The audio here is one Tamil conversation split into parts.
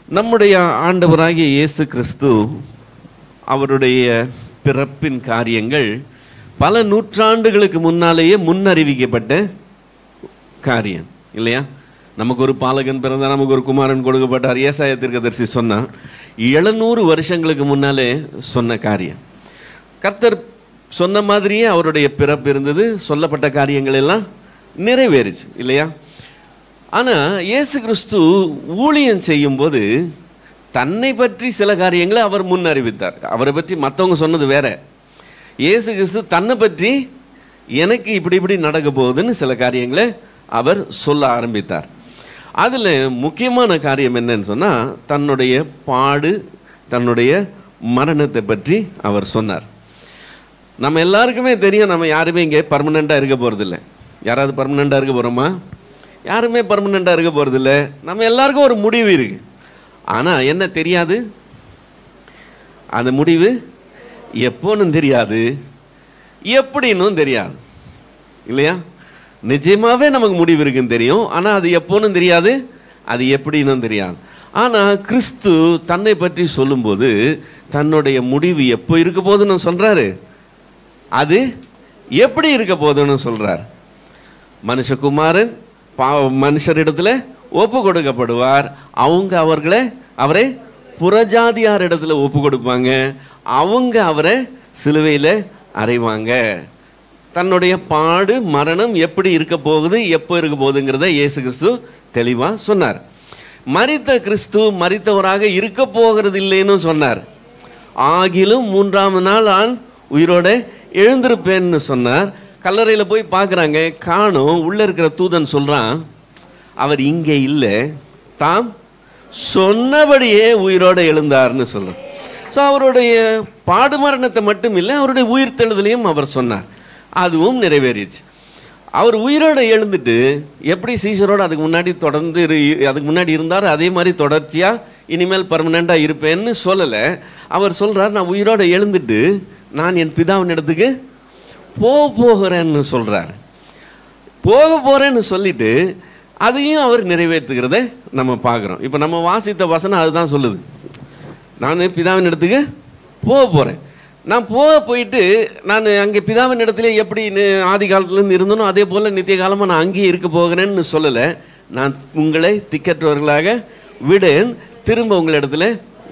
நம்முடைய ஆண்டவராகிய இயேசு கிறிஸ்து அவருடைய பிறப்பின் காரியங்கள் பல நூற்றாண்டுகளுக்கு முன்னாலேயே முன்னறிவிக்கப்பட்ட காரியம் இல்லையா? நமக்கு ஒரு பாலகன் பிறந்தால் நமக்கு ஒரு குமாரன் கொடுக்கப்பட்டார், ஏசாயா தீர்க்கதரிசி சொன்னான். 700 வருஷங்களுக்கு முன்னாலே சொன்ன காரியம். கர்த்தர் சொன்ன மாதிரியே அவருடைய பிறப்பு இருந்தது, சொல்லப்பட்ட காரியங்கள் எல்லாம் நிறைவேறுச்சு இல்லையா? ஆனால் இயேசு கிறிஸ்து ஊழியம் செய்யும்போது தன்னை பற்றி சில காரியங்களை அவர் முன் அறிவித்தார். அவரை பற்றி மற்றவங்க சொன்னது வேற. இயேசு கிறிஸ்து தன்னை பற்றி எனக்கு இப்படி இப்படி நடக்க போகுதுன்னு சில காரியங்களை அவர் சொல்ல ஆரம்பித்தார். அதில் முக்கியமான காரியம் என்னன்னு சொன்னால், தன்னுடைய பாடு, தன்னுடைய மரணத்தை பற்றி அவர் சொன்னார். நம்ம எல்லாருக்குமே தெரியும், நம்ம யாருமே இங்கே பர்மனெண்ட்டாக இருக்க போகிறதில்ல. யாராவது பர்மனெண்ட்டாக இருக்க போகிறோமா? யாருமே பர்மனெண்ட்டாக இருக்க போகிறதில்ல. நம்ம எல்லாருக்கும் ஒரு முடிவு இருக்குது. ஆனால் என்ன தெரியாது, அந்த முடிவு எப்போன்னு தெரியாது, எப்படின்னும் தெரியாது இல்லையா? நிச்சயமாகவே நமக்கு முடிவு இருக்குன்னு தெரியும், ஆனால் அது எப்போன்னு தெரியாது, அது எப்படின்னு தெரியாது. ஆனால் கிறிஸ்து தன்னை பற்றி சொல்லும்போது தன்னுடைய முடிவு எப்போ இருக்க போகுதுன்னு சொல்கிறாரு, அது எப்படி இருக்க போகுதுன்னு சொல்கிறார். மனுஷகுமாரன் மனுஷரிடத்துல ஒப்பு கொடுக்கப்படுவார், அவங்க அவரை புறஜாதியார் இடத்துல ஒப்பு கொடுப்பாங்க, அவங்க அவரை சிலுவையில் அறைவாங்க. தன்னுடைய பாடு மரணம் எப்படி இருக்க போகுது, எப்போ இருக்க போகுதுங்கிறத இயேசு கிறிஸ்து தெளிவாக சொன்னார். மரித்த கிறிஸ்து மரித்தவராக இருக்க போகிறது இல்லைன்னு சொன்னார். ஆகிலும் 3ஆம் நாள் நான் உயிரோட எழுந்திருப்பேன்னு சொன்னார். கல்லறையில் போய் பார்க்குறாங்க, காணும். உள்ளே இருக்கிற தூதன் சொல்கிறான், அவர் இங்கே இல்லை, தாம் சொன்னபடியே உயிரோடு எழுந்தார்னு சொல்கிறார். ஸோ அவருடைய பாடு மரணத்தை மட்டும் இல்லை, அவருடைய உயிர்த்தெழுதலையும் அவர் சொன்னார். அதுவும் நிறைவேறிச்சு. அவர் உயிரோடு எழுந்துட்டு எப்படி சீஷரோடு அதுக்கு முன்னாடி தொடர்ந்து அதுக்கு முன்னாடி இருந்தார், அதே மாதிரி தொடர்ச்சியாக இனிமேல் பர்மனெண்ட்டாக இருப்பேன்னு சொல்லலை. அவர் சொல்கிறார், நான் உயிரோடு எழுந்துட்டு நான் என் பிதாவின் இடத்துக்கு போகிறேன்னு சொல்கிறார். போக போகிறேன்னு சொல்லிட்டு அதையும் அவர் நிறைவேற்றுகிறத நம்ம பார்க்குறோம். இப்போ நம்ம வாசித்த வசனம் அதுதான் சொல்லுது, நான் பிதாவின் இடத்துக்கு போகிறேன். நான் போயிட்டு நான் அங்கே பிதாவின் இடத்துல எப்படி ஆதி காலத்துலேருந்து இருந்தனோ அதே போல் நித்திய காலமாக நான் அங்கேயே இருக்க போகிறேன்னு சொல்லலை. நான் உங்களை திக்கற்றவர்களாக விடேன், திரும்ப உங்கள் இடத்துல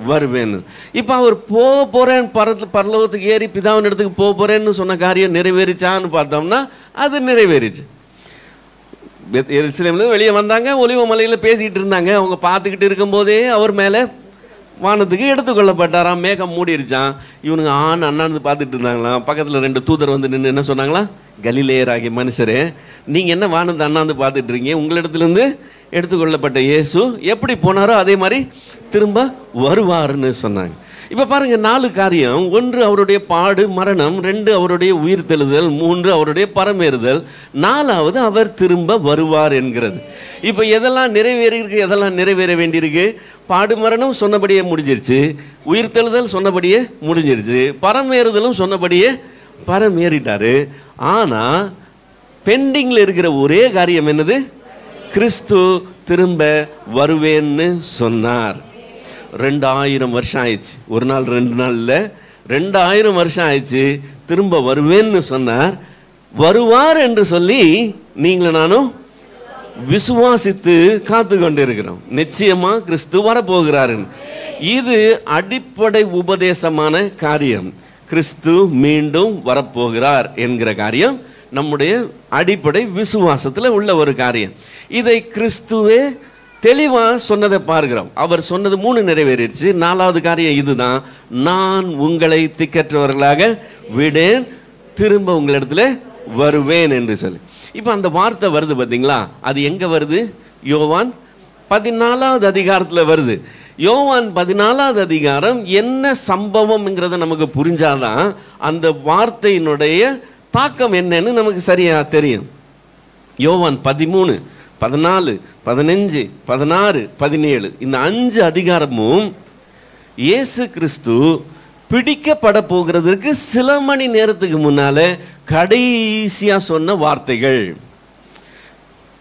வருவேன்னு. இப்போ அவர் போகிறேன், பரலோகத்துக்கு ஏறி பிதாவின் இடத்துக்கு போகிறேன்னு சொன்ன காரியம் நிறைவேறிச்சான்னு பார்த்தோம்னா அது நிறைவேறிச்சு. எருசலேம்ல வெளியே வந்தாங்க, ஒலிவ மலையில் பேசிக்கிட்டு இருந்தாங்க. அவங்க பார்த்துக்கிட்டு இருக்கும்போதே அவர் மேலே வானத்துக்கு எடுத்துக்கொள்ளப்பட்டாராம். மேகம் மூடிருச்சான். இவனுங்க அண்ணாந்து பார்த்துட்டு இருந்தாங்களாம். பக்கத்தில் 2 தூதர் வந்து நின்று என்ன சொன்னாங்களா, கலிலேயராகிய மனுஷரே, நீங்கள் என்ன வானத்தை அண்ணாந்து பார்த்துட்டு இருக்கீங்க? உங்களிடத்துலேருந்து எடுத்துக்கொள்ளப்பட்ட இயேசு எப்படி போனாரோ அதே மாதிரி திரும்ப வருவார்னு சொன்னாங்க. இப்போ பாருங்கள், 4 காரியம். 1 அவருடைய பாடு மரணம், 2 அவருடைய உயிர்த்தெழுதல், 3 அவருடைய பரமேறுதல், 4வது அவர் திரும்ப வருவார் என்கிறது. இப்போ எதெல்லாம் நிறைவேறியிருக்கு, எதெல்லாம் நிறைவேற வேண்டியிருக்கு? பாடு மரணம் சொன்னபடியே முடிஞ்சிருச்சு, உயிர்த்தெழுதல் சொன்னபடியே முடிஞ்சிருச்சு, பரமேறுதலும் சொன்னபடியே பரமேறிட்டாரு. ஆனால் பெண்டிங்கில் இருக்கிற ஒரே காரியம் என்னது? கிறிஸ்து திரும்ப வருவேன்னு சொன்னார். 2000 வருஷம் ஆயிடுச்சு. ஒரு நாள் 2 நாள் இல்லை, 2000 வருஷம் ஆயிடுச்சு. திரும்ப வருவேன்னு சொன்னார். வருவார் என்று சொல்லி நீங்களும் நானும் விசுவாசித்து காத்து கொண்டு இருக்கிறோம். நிச்சயமா கிறிஸ்து வரப்போகிறாருன்னு. இது அடிப்படை உபதேசமான காரியம். கிறிஸ்து மீண்டும் வரப்போகிறார் என்கிற காரியம் நம்முடைய அடிப்படை விசுவாசத்தில் உள்ள ஒரு காரியம். இதை கிறிஸ்துவே தெளிவாக சொன்னதை பார்க்கிறோம். அவர் சொன்னது 3 நிறைவேறிடுச்சு. 4வது காரியம் இதுதான், நான் உங்களை திக்கற்றவர்களாக விடேன், திரும்ப உங்களிடத்துல வருவேன் என்று சொல்லி. இப்போ அந்த வார்த்தை வருது பார்த்தீங்களா, அது எங்கே வருது? யோவான் 14வது அதிகாரத்தில் வருது. யோவான் 14வது அதிகாரம் என்ன சம்பவம்ங்கிறத நமக்கு புரிஞ்சாதான் அந்த வார்த்தையினுடைய தாக்கம் என்னன்னு நமக்கு சரியாக தெரியும். யோவான் 13, 14, 15, 16, 17 இந்த 5 அதிகாரமும் இயேசு கிறிஸ்து பிடிக்கப்பட போகிறதுக்கு சில மணி நேரத்துக்கு முன்னால கடைசியா சொன்ன வார்த்தைகள்.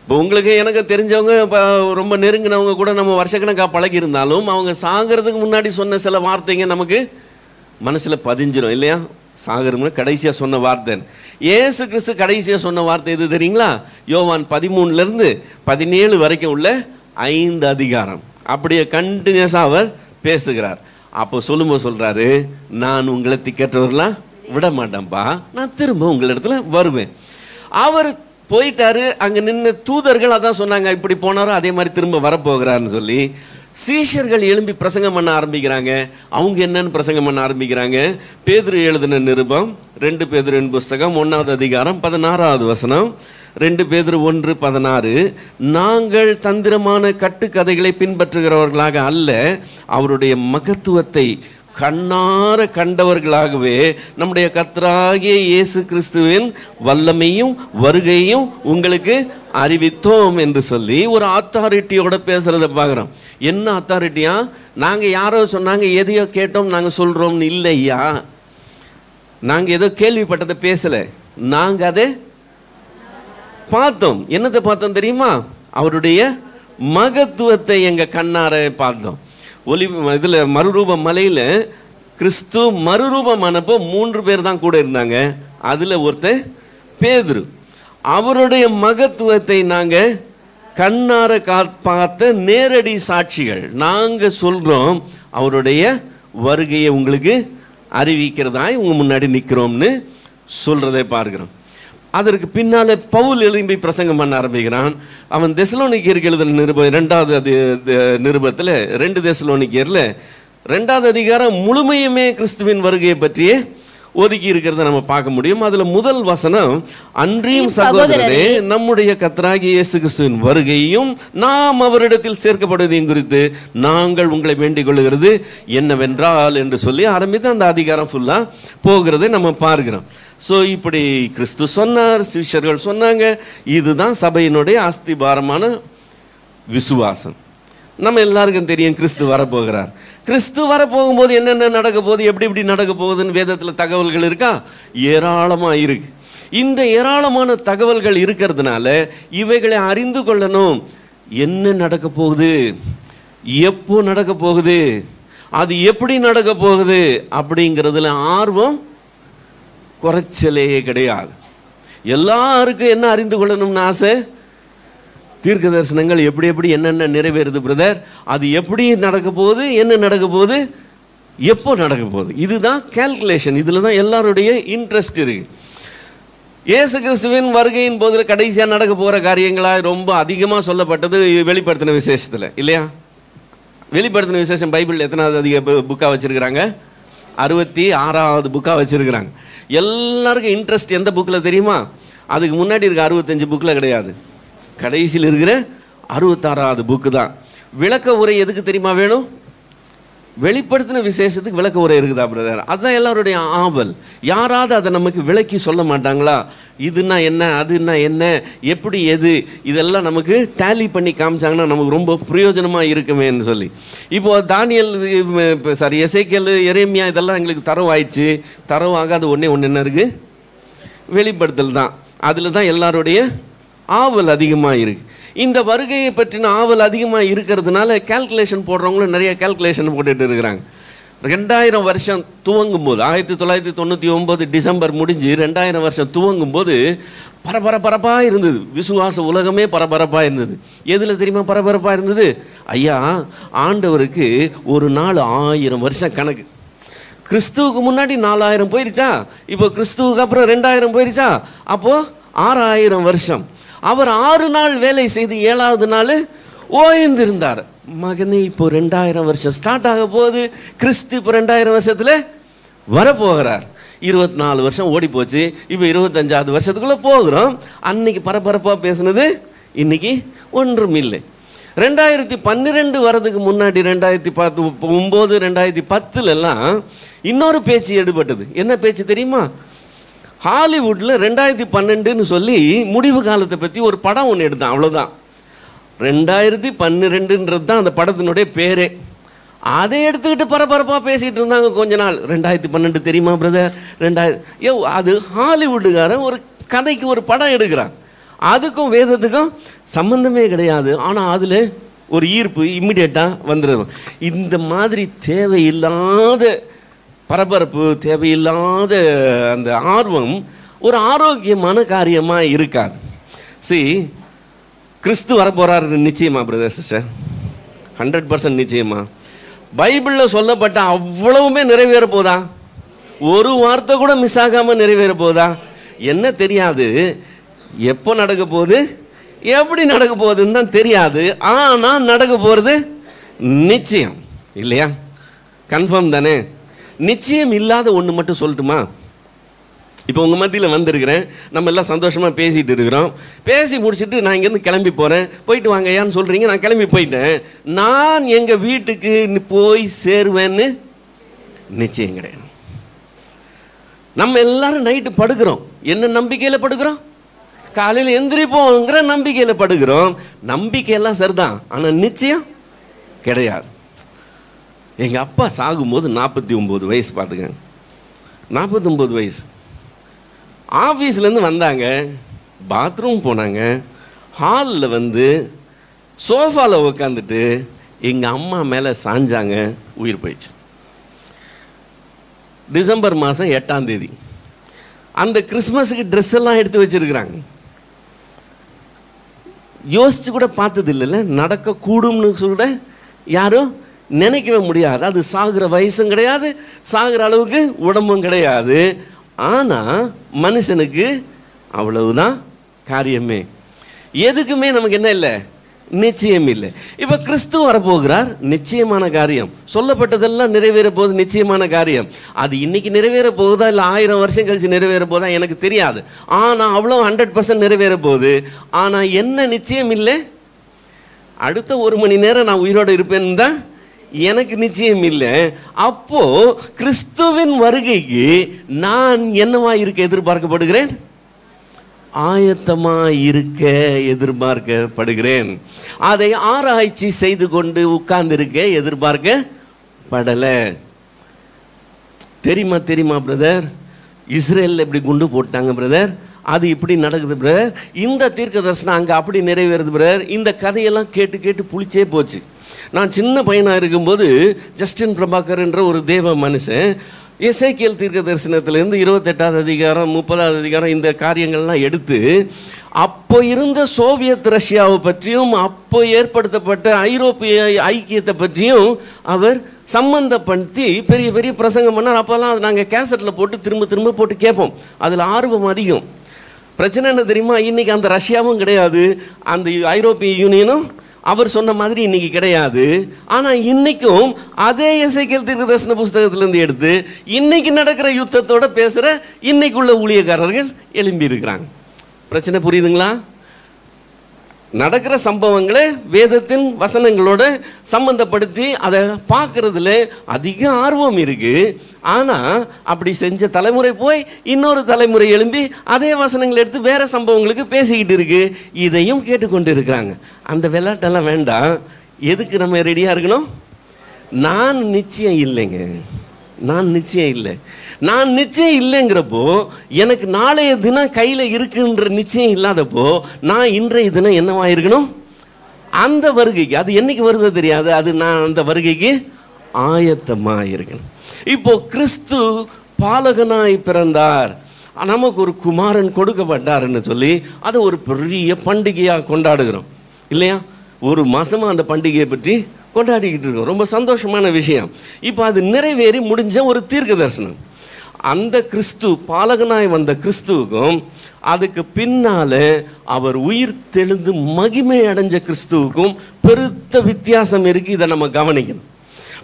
இப்போ உங்களுக்கு எனக்கு தெரிஞ்சவங்க இப்போ ரொம்ப நெருங்கினவங்க கூட நம்ம வருஷக்கணக்காக பழகி இருந்தாலும் அவங்க சாகிறதுக்கு முன்னாடி சொன்ன சில வார்த்தைங்க நமக்கு மனசில் பதிஞ்சிடும் இல்லையா? சாகிறதுக்கு கடைசியாக சொன்ன வார்த்தை இயேசு கிறிஸ்து கடைசியாக சொன்ன வார்த்தை எது தெரியுங்களா? யோவான் 13 17 வரைக்கும் உள்ள 5 அதிகாரம் அப்படியே கண்டினியூஸாக அவர் பேசுகிறார். அப்போ சொல்லும்போது சொல்கிறாரு, நான் உங்களை திக்கற்றவர்களாம் விட மாட்டேன்ப்பா, நான் திரும்ப உங்களிடத்துல வருவேன். அவர் போயிட்டாரு. அங்கே நின்று தூதர்கள் அதான் சொன்னாங்க, இப்படி போனாரோ அதே மாதிரி திரும்ப வரப்போகிறாருன்னு சொல்லி சீஷர்கள் எழும்பி பிரசங்கம் பண்ண ஆரம்பிக்கிறாங்க. அவங்க என்னன்னு பிரசங்கம் பண்ண ஆரம்பிக்கிறாங்க? பேதுரு எழுதின நிருபம் 2 பேதுருவின் புஸ்தகம் 1வது அதிகாரம் 16வது வசனம். 2 பேதுரு 1:16. நாங்கள் தந்திரமான கட்டுக்கதைகளை பின்பற்றுகிறவர்களாக அல்ல, அவருடைய மகத்துவத்தை கண்ணார கண்டவர்களாகவே நம்முடைய கர்த்தராகிய இயேசு கிறிஸ்துவின் வல்லமையும் வருகையும் உங்களுக்கு அறிவித்தோம் என்று சொல்லி ஒரு அத்தாரிட்டியோட பேசுறத பார்க்குறோம். என்ன அத்தாரிட்டியா? நாங்கள் யாரோ சொன்னாங்க எதையோ கேட்டோம் நாங்கள் சொல்கிறோம்னு இல்லையா. நாங்கள் ஏதோ கேள்விப்பட்டதை பேசலை, நாங்கள் அதை பார்த்தோம். என்னத்தை பார்த்தோம் தெரியுமா? அவருடைய மகத்துவத்தை எங்கள் கண்ணார பார்த்தோம். இதில் மறுரூப மலையில் கிறிஸ்து மறுரூபமானப்போ 3 பேர் தான் கூட இருந்தாங்க. அதில் ஒருத்தர் பேதுரு. அவருடைய மகத்துவத்தை நாங்கள் கண்ணார பார்த்த நேரடி சாட்சிகள். நாங்கள் சொல்கிறோம் அவருடைய வருகையை உங்களுக்கு அறிவிக்கிறதா உங்கள் முன்னாடி நிற்கிறோம்னு சொல்கிறதை பார்க்கிறோம். அதற்கு பின்னால் பவுல் எழும்பி பிரசங்கம் பண்ண ஆரம்பிக்கிறான். அவன் தெசலோனிக்கேயருக்கு எழுதின நிருபம் 2வது நிருபத்தில் 2 தெசலோனிக்கேயரில் 2வது அதிகாரம் முழுமையுமே கிறிஸ்துவின் வருகையை பற்றியே ஒதுக்கி இருக்கிறத நம்ம பார்க்க முடியும். அதில் முதல் வசனம், அன்றியும் சகோதரரே நம்முடைய கர்த்தராகிய இயேசு கிறிஸ்துவின் வருகையும் நாம் அவரிடத்தில் சேர்க்கப்படுவதையும் குறித்து நாங்கள் உங்களை வேண்டிக் கொள்கிறது என்னவென்றால் என்று சொல்லி ஆரம்பித்து அந்த அதிகாரம் ஃபுல்லாக போகிறதை நம்ம பார்க்கிறோம். ஸோ இப்படி கிறிஸ்து சொன்னார், சிஷ்யர்கள் சொன்னாங்க. இதுதான் சபையினுடைய அஸ்திபாரமான விசுவாசம். நம்ம எல்லாருக்கும் தெரியும் கிறிஸ்து வரப்போகிறார். கிறிஸ்து வரப்போகும்போது என்னென்ன நடக்க போகுது, எப்படி எப்படி நடக்க போகுதுன்னு வேதத்தில் தகவல்கள் இருக்கா? ஏராளமாக இருக்கு. இந்த ஏராளமான தகவல்கள் இருக்கிறதுனால இவைகளை அறிந்து கொள்ளணும். என்ன நடக்க போகுது, எப்போ நடக்க போகுது, அது எப்படி நடக்க போகுது அப்படிங்கிறதுல ஆர்வம் குறைச்சலே கிடையாது. எல்லாருக்கும் என்ன அறிந்து கொள்ளணும்னு ஆசை? தீர்க்க தரிசனங்கள் எப்படி எப்படி என்னென்ன நிறைவேறுது பிரதர், அது எப்படி நடக்க போகுது, என்ன நடக்க போகுது, எப்போ நடக்க போகுது, இதுதான் கால்குலேஷன். இதில் தான் எல்லாருடைய இன்ட்ரெஸ்ட் இருக்கு. இயேசு கிறிஸ்துவின் வருகையின் போதில் கடைசியாக நடக்க போகிற காரியங்களாக ரொம்ப அதிகமாக சொல்லப்பட்டது வெளிப்படுத்தின விசேஷத்தில் இல்லையா? வெளிப்படுத்தின விசேஷம் பைபிள் எத்தனாவது அதிக புக்காக வச்சுருக்கிறாங்க? 66வது புக்காக வச்சுருக்கிறாங்க. எல்லாருக்கும் இன்ட்ரெஸ்ட் எந்த புக்கில் தெரியுமா? அதுக்கு முன்னாடி இருக்க 65 புக்கில் கிடையாது, கடைசியில் இருக்கிற 66வது புக்கு தான். விளக்க உரை எதுக்கு தெரியுமா வேணும்? வெளிப்படுத்தின விசேஷத்துக்கு விளக்க உரை இருக்குதா பிரதர்? அதுதான் எல்லாருடைய ஆவல். யாராவது அதை நமக்கு விளக்கி சொல்ல மாட்டாங்களா? இதுனா என்ன, அதுனா என்ன, எப்படி எது, இதெல்லாம் நமக்கு டேலி பண்ணி காமிச்சாங்கன்னா நமக்கு ரொம்ப பிரயோஜனமாக இருக்குமேன்னு சொல்லி. இப்போது தானியல் எசேக்கியேல் எரேமியா இதெல்லாம் எங்களுக்கு தரவாயிடுச்சு. தரவாகாத ஒன்று என்ன இருக்குது? வெளிப்படுத்தல் தான். அதில் தான் எல்லாருடைய ஆவல் அதிகமாக இருக்குது. இந்த வருகையை பற்றின ஆவல் அதிகமாக இருக்கிறதுனால கால்குலேஷன் போடுறவங்களும் நிறைய கால்குலேஷன் போட்டுட்டு இருக்கிறாங்க. 2000 வருஷம் துவங்கும் போது 1999 டிசம்பர் முடிஞ்சு 2000 வருஷம் துவங்கும் போது பரபரப்பாக இருந்தது. விசுவாச உலகமே பரபரப்பாக இருந்தது. எதில் தெரியுமா பரபரப்பாக இருந்தது? ஐயா, ஆண்டவருக்கு ஒரு நாள் 1000 வருஷம் கணக்கு. கிறிஸ்துவுக்கு முன்னாடி 4000 போயிருச்சா, இப்போ கிறிஸ்துவுக்கு அப்புறம் 2000 போயிருச்சா, அப்போது 6000 வருஷம். அவர் 6 நாள் வேலை செய்து 7வது நாள் ஓய்ந்திருந்தார். மகனே, இப்போ 2000 வருஷம் ஸ்டார்ட் ஆக போகுது. கிறிஸ்து இப்போ 2000 வருஷத்தில் வரப்போகிறார். 24 வருஷம் ஓடி போச்சு. இப்போ 25வது வருஷத்துக்குள்ளே போகிறோம். அன்னைக்கு பரபரப்பாக பேசுனது இன்னைக்கு ஒன்றும் இல்லை. 2012 வரதுக்கு முன்னாடி 2009 2010 இன்னொரு பேச்சு எடுபட்டது. என்ன பேச்சு தெரியுமா? ஹாலிவுட்டில் 2012ன்னு சொல்லி முடிவு காலத்தை பற்றி ஒரு படம் ஒன்று எடுத்தான். அவ்வளோதான். 2012ன்றது தான் அந்த படத்தினுடைய பேரே. அதை எடுத்துக்கிட்டு பரபரப்பாக பேசிகிட்டு இருந்தாங்க கொஞ்ச நாள். 2012 தெரியுமா பிரதர்? அது ஹாலிவுட்டுக்காரன் ஒரு கதைக்கு ஒரு படம் எடுக்கிறான். அதுக்கும் வேதத்துக்கும் சம்பந்தமே கிடையாது. ஆனால் அதில் ஒரு ஈர்ப்பு இம்மிடியேட்டாக வந்துடும். இந்த மாதிரி தேவையில்லாத பரபரப்பு, தேவையில்லாத அந்த ஆர்வம் ஒரு ஆரோக்கியமான காரியமாக இருக்காது. கிறிஸ்து வரப்போறாரு நிச்சயமா பிரதர் சிஸ்டர்? 100% நிச்சயமா. பைபிளில் சொல்லப்பட்ட அவ்வளவுமே நிறைவேற போதா? ஒரு வார்த்தை கூட மிஸ் ஆகாமல் நிறைவேற போதா? என்ன தெரியாது, எப்போ நடக்க போகுது, எப்படி நடக்க போகுதுன்னு தான் தெரியாது. ஆனால் நடக்க போகிறது நிச்சயம் இல்லையா? கன்ஃபார்ம் தானே? நிச்சயம் இல்லாத ஒன்று மட்டும் சொல்லட்டுமா? இப்போ உங்கள் மத்தியில் வந்திருக்கிறேன், நம்ம எல்லாம் சந்தோஷமாக பேசிகிட்டு இருக்கிறோம். பேசி முடிச்சுட்டு நான் இங்கேருந்து கிளம்பி போகிறேன். போயிட்டு வாங்க ஐயான்னு சொல்கிறீங்க, நான் கிளம்பி போயிட்டேன். நான் எங்கள் வீட்டுக்கு போய் சேருவேன்னு நிச்சயம் கிடையாது. நம்ம எல்லாரும் நைட்டு படுக்கிறோம். என்ன நம்பிக்கையில் படுக்கிறோம்? காலையில் எந்திரிப்போங்கிற நம்பிக்கையில் படுக்கிறோம். நம்பிக்கையெல்லாம் சரிதான், ஆனால் நிச்சயம் கிடையாது. எங்கள் அப்பா சாகும்போது 49 வயசு. பார்த்துக்கங்க, 49 வயசு. ஆஃபீஸ்லேருந்து வந்தாங்க, பாத்ரூம் போனாங்க, ஹாலில் வந்து சோஃபாவில் உட்காந்துட்டு எங்கள் அம்மா மேலே சாஞ்சாங்க, உயிர் போயிடுச்சு. டிசம்பர் மாதம் 8ஆம் தேதி. அந்த கிறிஸ்மஸுக்கு ட்ரெஸ் எல்லாம் எடுத்து வச்சிருக்கிறாங்க. யோசிச்சு கூட பார்த்தது இல்லைல்ல, நடக்கக்கூடும்னு கூட யாரும் நினைக்கவே முடியாது. அது சாகிற வயசும் கிடையாது, சாகிற அளவுக்கு உடம்பும் கிடையாது. ஆனால் மனுஷனுக்கு அவ்வளவுதான் காரியமே. எதுக்குமே நமக்கு என்ன இல்லை, நிச்சயம் இல்லை. இப்போ கிறிஸ்து வரப்போகிறார், நிச்சயமான காரியம். சொல்லப்பட்டதெல்லாம் நிறைவேற போகுது, நிச்சயமான காரியம். அது இன்னைக்கு நிறைவேற போகுதா இல்லை 1000 வருஷம் கழிச்சு நிறைவேற போகுதா எனக்கு தெரியாது. ஆனால் அவ்வளோ 100% நிறைவேற போகுது. ஆனால் என்ன நிச்சயம் இல்லை, அடுத்த 1 மணி நேரம் நான் உயிரோடு இருப்பேன்னு தான் எனக்கு நிச்சயம் இல்லை. அப்போ கிறிஸ்துவின் வருகைக்கு நான் என்னவா இருக்க எதிர்பார்க்கப்படுகிறேன்? ஆயத்தமா இருக்க எதிர்பார்க்கப்படுகிறேன். அதை ஆராய்ச்சி செய்து கொண்டு உட்கார்ந்து இருக்க எதிர்பார்க்கப்படலை. தெரியுமா பிரதர், இஸ்ரேலில் இப்படி குண்டு போட்டாங்க பிரதர், அது இப்படி நடக்குது பிரதர், இந்த தீர்க்க தரிசனம் அங்கே அப்படி நிறைவேறுது பிரதர். இந்த கதையெல்லாம் கேட்டு கேட்டு புளிச்சே போச்சு. நான் சின்ன பையனாக இருக்கும்போது ஜஸ்டின் பிரபாகர் என்ற ஒரு தேவ மனுஷன் எசேக்கியேல் தீர்க்க தரிசனத்திலேருந்து 28ஆவது அதிகாரம் 30ஆவது அதிகாரம் இந்த காரியங்கள்லாம் எடுத்து அப்போ இருந்த சோவியத் ரஷ்யாவை பற்றியும் அப்போ ஏற்படுத்தப்பட்ட ஐரோப்பிய ஐக்கியத்தை பற்றியும் அவர் சம்பந்தப்படுத்தி பெரிய பெரிய பிரசங்கம் பண்ணார். அப்போல்லாம் அது நாங்கள் கேசட்டில் போட்டு திரும்ப திரும்ப போட்டு கேட்போம். அதில் ஆர்வம் அதிகம். பிரச்சனை என்ன தெரியுமா, இன்றைக்கி அந்த ரஷ்யாவும் கிடையாது, அந்த ஐரோப்பிய யூனியனும் அவர் சொன்ன மாதிரி இன்னைக்கு கிடையாது. ஆனால் இன்னைக்கும் அதே எசேக்கியேல் தீர்க்கதரிசன புஸ்தகத்திலேருந்து எடுத்து இன்னைக்கு நடக்கிற யுத்தத்தோட பேசுகிற இன்னைக்குள்ள ஊழியக்காரர்கள் எழும்பி இருக்கிறாங்க. பிரச்சனை புரியுதுங்களா? நடக்கிற சம்பவங்களை வேதத்தின் வசனங்களோட சம்பந்தப்படுத்தி அதை பார்க்கறதுல அதிக ஆர்வம் இருக்கு. ஆனால் அப்படி செஞ்ச தலைமுறை போய் இன்னொரு தலைமுறை எழும்பி அதே வசனங்களை எடுத்து வேற சம்பவங்களுக்கு பேசிக்கிட்டு இருக்கு. இதையும் கேட்டுக்கொண்டு இருக்கிறாங்க. அந்த விளையாட்டெல்லாம் வேண்டாம். எதுக்கு நம்ம ரெடியாக இருக்கணும்? நான் நிச்சயம் இல்லைங்க, நான் நிச்சயம் இல்லை. நான் நிச்சயம் இல்லைங்கிறப்போ எனக்கு நாளைய தினம் கையில் இருக்குன்ற நிச்சயம் இல்லாதப்போ நான் இன்றைய தினம் என்னவா இருக்கணும்? அந்த வருகைக்கு, அது என்னைக்கு வருதோ தெரியாது, அது நான் அந்த வருகைக்கு ஆயத்தமாக இருக்கணும். இப்போ கிறிஸ்து பாலகனாய் பிறந்தார், நமக்கு ஒரு குமாரன் கொடுக்கப்பட்டார்ன்னு சொல்லி அதை ஒரு பெரிய பண்டிகையாக கொண்டாடுகிறோம் இல்லையா? ஒரு மாசமாக அந்த பண்டிகையை பற்றி கொண்டாடிக்கிட்டு இருக்கோம். ரொம்ப சந்தோஷமான விஷயம். இப்போ அது நிறைவேறி முடிஞ்ச ஒரு தீர்க்க தரிசனம். அந்த கிறிஸ்து, பாலகனாய் வந்த கிறிஸ்துவுக்கும் அதுக்கு பின்னால அவர் உயிர் தெழுந்து மகிமை அடைஞ்ச கிறிஸ்துவுக்கும் பெருத்த வித்தியாசம் இருக்கு. இதை நம்ம கவனிக்கணும்.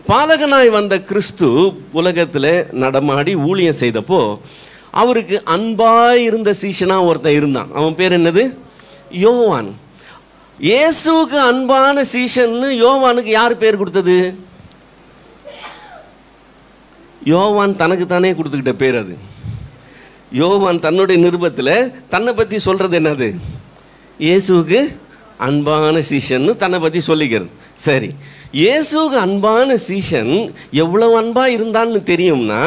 பாலகனாய் வந்த கிறிஸ்து உலகத்தில் நடமாடி ஊழியம் செய்தப்போ அவருக்கு அன்பாய் இருந்த சீஷனா ஒருத்தன் இருந்தான். அவன் பேர் என்னது? யோவான். இயேசுவுக்கு அன்பான சீஷன்னு யோவானுக்கு யார் பேர் கொடுத்தது? யோவான் தனக்கு தானே கொடுத்துக்கிட்ட பேர் அது. யோவான் தன்னுடைய நிருபத்தில் தன்னை பற்றி சொல்றது என்னது? இயேசுவுக்கு அன்பான சீஷன்னு தன்னை பற்றி சொல்லிக்கிறது. சரி, இயேசுவுக்கு அன்பான சீஷன் எவ்வளவு அன்பா இருந்தான்னு தெரியும்னா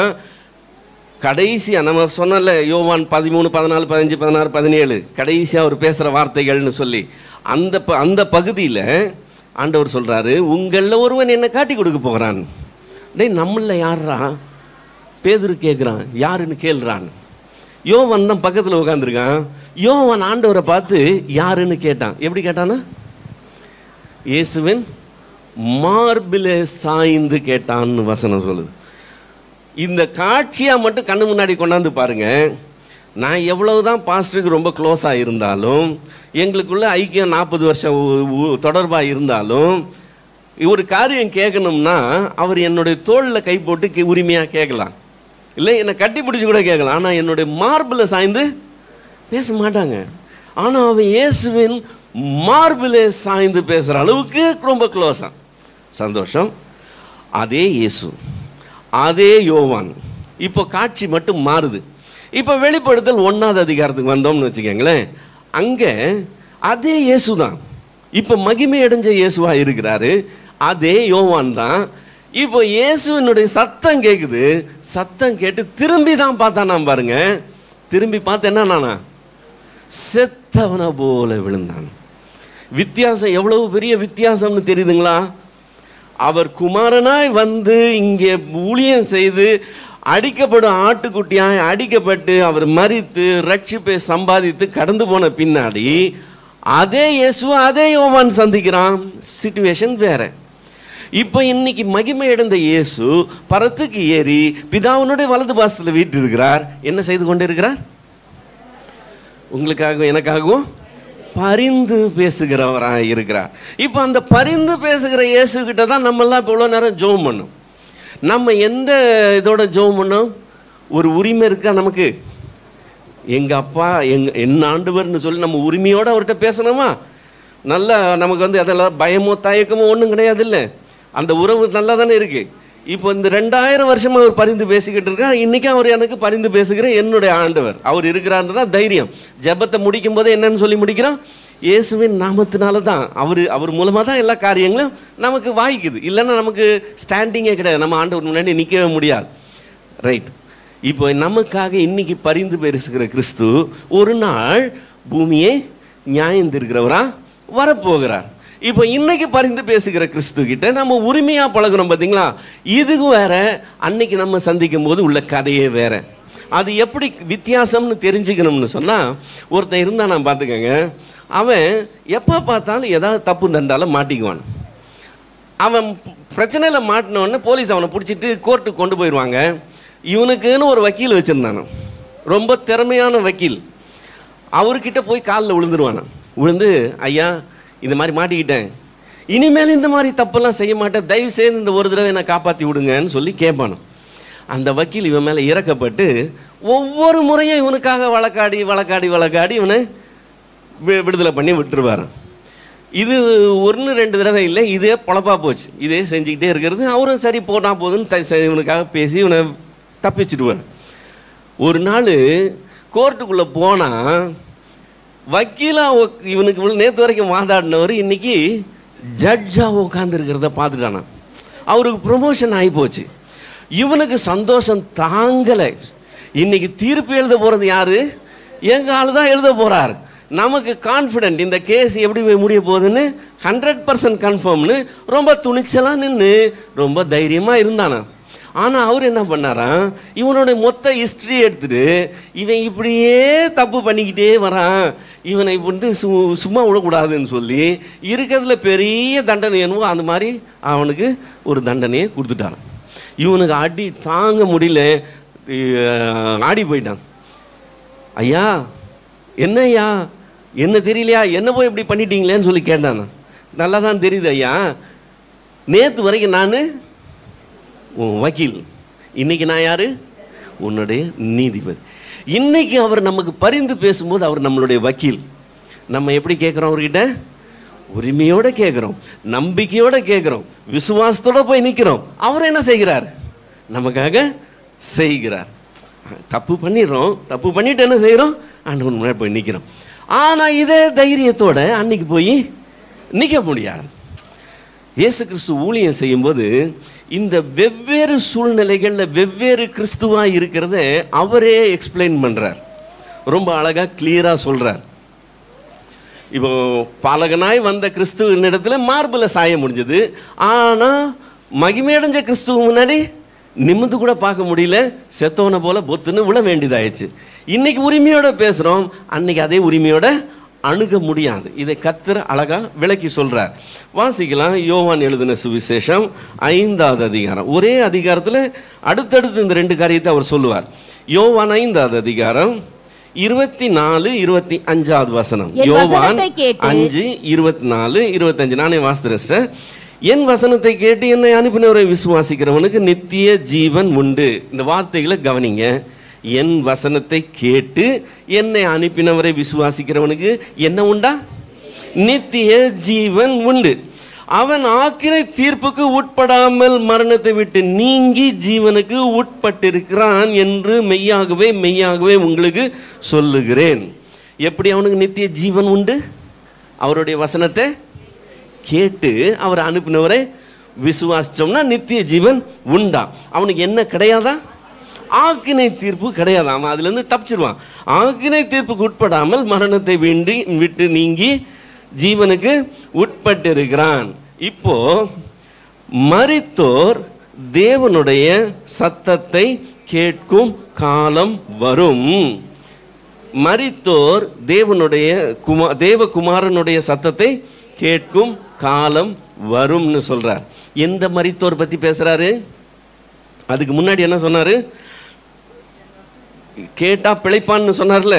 கடைசியாக நம்ம சொன்னல யோவான் 13, 14, 15, 16, 17 கடைசியாக அவர் பேசுகிற வார்த்தைகள்னு சொல்லி அந்த பகுதியில் ஆண்டவர் சொல்கிறாரு, உங்களில் ஒருவன் என்னை காட்டி கொடுக்க போகிறான். டேய், நம்மள யாரா? பேதுரு கேட்குறான், யாருன்னு கேள்றான். யோவான் தான் பக்கத்தில் உட்காந்துருக்கான். யோவான் ஆண்டவரை பார்த்து யாருன்னு கேட்டான். எப்படி கேட்டானா? இயேசுவின் மார்பிலே சாய்ந்து கேட்டான்னு வசனம் சொல்லுது. இந்த காட்சியாக மட்டும் கண்ணு முன்னாடி கொண்டாந்து பாருங்க. நான் எவ்வளவுதான் பாஸ்டருக்கு ரொம்ப க்ளோஸாக இருந்தாலும், எங்களுக்குள்ள ஐக்கியம் 40 வருஷம் தொடர்பாக இருந்தாலும், ஒரு காரியம் கேட்கணும்னா அவர் என்னுடைய தோளில் கை போட்டு உரிமையாக கேட்கலாம், இல்லை என்னை கட்டி பிடிச்சி கூட கேட்கலாம். ஆனால் என்னுடைய மார்பில் சாய்ந்து பேச மாட்டாங்க. ஆனால் அவன் இயேசுவின் மார்பிலே சாய்ந்து பேசுகிற அளவுக்கு ரொம்ப க்ளோஸாக. சந்தோஷம். அதே இயேசு, அதே யோவான். இப்போ காட்சி மட்டும் மாறுது. இப்போ வெளிப்படுத்தல் 1ஆவது அதிகாரத்துக்கு வந்தோம்னு வச்சுக்கோங்களேன். அங்கே அதே இயேசு தான், இப்போ மகிமை அடைஞ்ச இயேசுவாக இருக்கிறாரு. அதே யோவான் தான். இப்போ இயேசுவினுடைய சத்தம் கேட்குது. சத்தம் கேட்டு திரும்பி தான் பார்த்தானா பாருங்க. திரும்பி பார்த்து என்னன்னா, செத்தவனை போல விழுந்தான். வித்தியாசம் எவ்வளவு பெரிய வித்தியாசம்னு தெரியுதுங்களா? அவர் குமாரனாய் வந்து இங்கே ஊழியம் செய்து அடிக்கப்படும் ஆட்டுக்குட்டியாய் அடிக்கப்பட்டு அவர் மரித்து ரட்சிப்பை சம்பாதித்து கடந்து போன பின்னாடி அதே இயேசு அதே யோவான் சந்திக்கிறான். சிச்சுவேஷன் வேற. இப்போ இன்னைக்கு மகிமை அடைந்த இயேசு பரத்துக்கு ஏறி பிதாவினுடைய வலது பாசத்தில் வீட்டு இருக்கிறார். என்ன செய்து கொண்டு இருக்கிறார்? உங்களுக்காகவும் எனக்காகவும் பரிந்து பேசுகிறவராக இருக்கிறார். இப்போ அந்த பரிந்து பேசுகிற இயேசு கிட்ட தான் நம்மெல்லாம் இப்போ இவ்வளோ நேரம் ஜெபம் பண்ணோம். நம்ம எந்த இதோட ஜெபம் பண்ணோம்? ஒரு உரிமை இருக்கா நமக்கு? எங்கள் அப்பா என்ன ஆண்டவர்னு சொல்லி நம்ம உரிமையோடு அவர்கிட்ட பேசணுமா? நல்லா நமக்கு வந்து அதெல்லாம் பயமோ தயக்கமோ ஒன்றும் கிடையாது. இல்லை, அந்த உறவு நல்லா தானே இருக்குது. இப்போ இந்த 2000 வருஷமாக அவர் பரிந்து பேசிக்கிட்டு இருக்கார். இன்றைக்கும் அவர் எனக்கு பரிந்து பேசுகிற என்னுடைய ஆண்டவர் அவர் இருக்கிறான்னு தான் தைரியம். ஜெபத்தை முடிக்கும் போது என்னன்னு சொல்லி முடிக்கிறோம்? இயேசுவின் நாமத்தினால தான். அவர் மூலமாக தான் எல்லா காரியங்களும் நமக்கு வாய்க்குது. இல்லைன்னா நமக்கு ஸ்டாண்டிங்கே கிடையாது, நம்ம ஆண்டவர் முன்னாடி நிற்கவே முடியாது. ரைட். இப்போ நமக்காக இன்னைக்கு பரிந்து பேசுகிற கிறிஸ்து ஒரு நாள் பூமியை நியாயந்திருக்கிறவரா வரப்போகிறார். இப்போ இன்னைக்கு பரிந்து பேசுகிற கிறிஸ்து கிட்ட நம்ம உரிமையாக பழகிறோம் பார்த்தீங்களா? இது வேற, அன்னைக்கு நம்ம சந்திக்கும் போது உள்ள கதையே வேற. அது எப்படி வித்தியாசம்னு தெரிஞ்சுக்கணும்னு சொன்னால், ஒருத்தன் இருந்தால் நான் பார்த்துக்கங்க, அவன் எப்போ பார்த்தாலும் ஏதாவது தப்பு தண்டால மாட்டிக்குவான். அவன் பிரச்சனையில் மாட்டினோடனே போலீஸ் அவனை பிடிச்சிட்டு கோர்ட்டுக்கு கொண்டு போயிடுவாங்க. இவனுக்குன்னு ஒரு வக்கீல் வச்சுருந்தானோ, ரொம்ப திறமையான வக்கீல். அவர்கிட்ட போய் காலில் விழுந்துருவானான். விழுந்து, ஐயா இந்த மாதிரி மாட்டிக்கிட்டேன், இனிமேல் இந்த மாதிரி தப்பெல்லாம் செய்ய மாட்டேன், தயவு செய்து இந்த ஒரு தடவை என்னை காப்பாற்றி விடுங்கன்னு சொல்லி கேட்பானோ. அந்த வக்கீல் இவன் மேலே இறக்கப்பட்டு ஒவ்வொரு முறையும் இவனுக்காக வழக்காடி வழக்காடி வழக்காடி இவனை விடுதலை பண்ணி விட்டுருவாரான். இது 1-2 தடவை இல்லை, இதே பொழப்பா போச்சு. இதே செஞ்சுக்கிட்டே இருக்கிறது. அவரும் சரி போனா போதுன்னு இவனுக்காக பேசி இவனை தப்பிச்சிடுவார். ஒரு நாள் கோர்ட்டுக்குள்ளே போனால் வக்கீலாக இவனுக்கு நேற்று வரைக்கும் வாதாடினவர் இன்னைக்கு ஜட்ஜாக உட்காந்துருக்கிறத பார்த்துட்டானா. அவருக்கு ப்ரொமோஷன் ஆகி போச்சு. இவனுக்கு சந்தோஷம் தாங்கலை. இன்னைக்கு தீர்ப்பு எழுத போகிறது யாரு? எங்கள் ஆள் தான் எழுத போகிறார். நமக்கு கான்ஃபிடென்ட், இந்த கேஸ் எப்படி போய் முடிய போகுதுன்னு 100% கன்ஃபார்ம்னு ரொம்ப துணிச்சலாக நின்று ரொம்ப தைரியமாக இருந்தானா. ஆனால் அவர் என்ன பண்ணாராம், இவனுடைய மொத்த ஹிஸ்ட்ரி எடுத்துட்டு இவன் இப்படியே தப்பு பண்ணிக்கிட்டே வரான், இவனை வந்து சும்மா விடக்கூடாதுன்னு சொல்லி இருக்கிறதுல பெரிய தண்டனை என்னவோ அந்த மாதிரி அவனுக்கு ஒரு தண்டனையை கொடுத்துட்டான். இவனுக்கு அடி தாங்க முடியல, ஆடி போயிட்டான். ஐயா என்ன ஐயா, என்ன தெரியலையா, என்ன போய் இப்படி பண்ணிட்டீங்களேன்னு சொல்லி கேட்டானா. நல்லா தான் தெரியுது ஐயா, நேற்று வரைக்கும் நான் உன் வக்கீல், இன்னைக்கு நான் யாரு? உன்னுடைய நீதிபதி. இன்னைக்கு அவர் நமக்கு பரிந்து பேசும்போது அவர் நம்மளுடைய வக்கீல். நம்ம எப்படி கேட்குறோம்? அவர்கிட்ட உரிமையோடு கேட்குறோம், நம்பிக்கையோடு கேட்குறோம், விசுவாசத்தோடு போய் நிற்கிறோம். அவர் என்ன செய்கிறார்? நமக்காக செய்கிறார். தப்பு பண்ணிடுறோம், தப்பு பண்ணிட்டு என்ன செய்கிறோம்? ஆண்டவன் முன்னாடி போய் நிற்கிறோம். ஆனால் இதே தைரியத்தோட அன்னைக்கு போய் நிற்க முடியாது. இயேசு கிறிஸ்து ஊழியம் செய்யும்போது இந்த வெவ்வேறு சூழ்நிலைகளில் வெவ்வேறு கிறிஸ்துவா இருக்கிறத அவரே எக்ஸ்பிளைன் பண்றார். ரொம்ப அழகா கிளியரா சொல்றார். இப்போ பாலகனாய் வந்த கிறிஸ்துவின் இடத்துல மார்பில் சாய முடிஞ்சது. ஆனால் மகிமையடைஞ்ச கிறிஸ்துவ முன்னாடி நிமிந்து கூட பார்க்க முடியல, செத்தோன போல பொத்துன்னு விழ வேண்டியதாயிடுச்சு. இன்னைக்கு உரிமையோட பேசுகிறோம், அன்னைக்கு அதே உரிமையோட அணுக முடியாது. இதை கர்த்தர் அழகா விளக்கி சொல்றார். வாசிக்கலாம். யோவான் எழுதின சுவிசேஷம் 5வது அதிகாரம். ஒரே அதிகாரத்தில் அடுத்தடுத்து இந்த 2 காரியத்தை அவர் சொல்லுவார். யோவான் 5வது அதிகாரம் 24, 25வது வசனம். யோவான் 5, 24, 25. நானே வாசிக்கிறேன். என் வசனத்தை கேட்டு என்னை அனுப்பினவரை விசுவாசிக்கிறவனுக்கு நித்திய ஜீவன் உண்டு. இந்த வார்த்தைகளை கவனிங்க. என் வசனத்தை கேட்டு என்னை அனுப்பினவரை விசுவாசிக்கிறவனுக்கு என்ன உண்டா? நித்திய ஜீவன் உண்டு. அவன் ஆக்கினை தீர்ப்புக்கு உட்படாமல் மரணத்தை விட்டு நீங்கி ஜீவனுக்கு உட்பட்டிருக்கிறான் என்று மெய்யாகவே மெய்யாகவே உங்களுக்கு சொல்லுகிறேன். எப்படி அவனுக்கு நித்திய ஜீவன் உண்டு? அவருடைய வசனத்தை கேட்டு அவர் அனுப்பினவரை விசுவாசிச்சோம்னா நித்திய ஜீவன் உண்டா. அவனுக்கு என்ன கிடையாதா? ஆக்கினை தீர்ப்பு கிடையாது. அவன் அதுலேருந்து தப்பிச்சிருவான். ஆக்கினை தீர்ப்புக்கு உட்படாமல் மரணத்தை விட்டு நீங்கி ஜீவனுக்கு உட்பட்டிருக்கிறான். இப்போ மரித்தோர் தேவனுடைய சத்தத்தை கேட்கும் காலம் வரும். மரித்தோர் தேவனுடைய தேவகுமாரனுடைய சத்தத்தை கேட்கும் காலம் வரும்னு சொல்றார். எந்த மரித்தோர் பத்தி பேசுறாரு? அதுக்கு முன்னாடி என்ன சொன்னாரு? கேட்டா பிழைப்பான்னு சொன்னார்ல,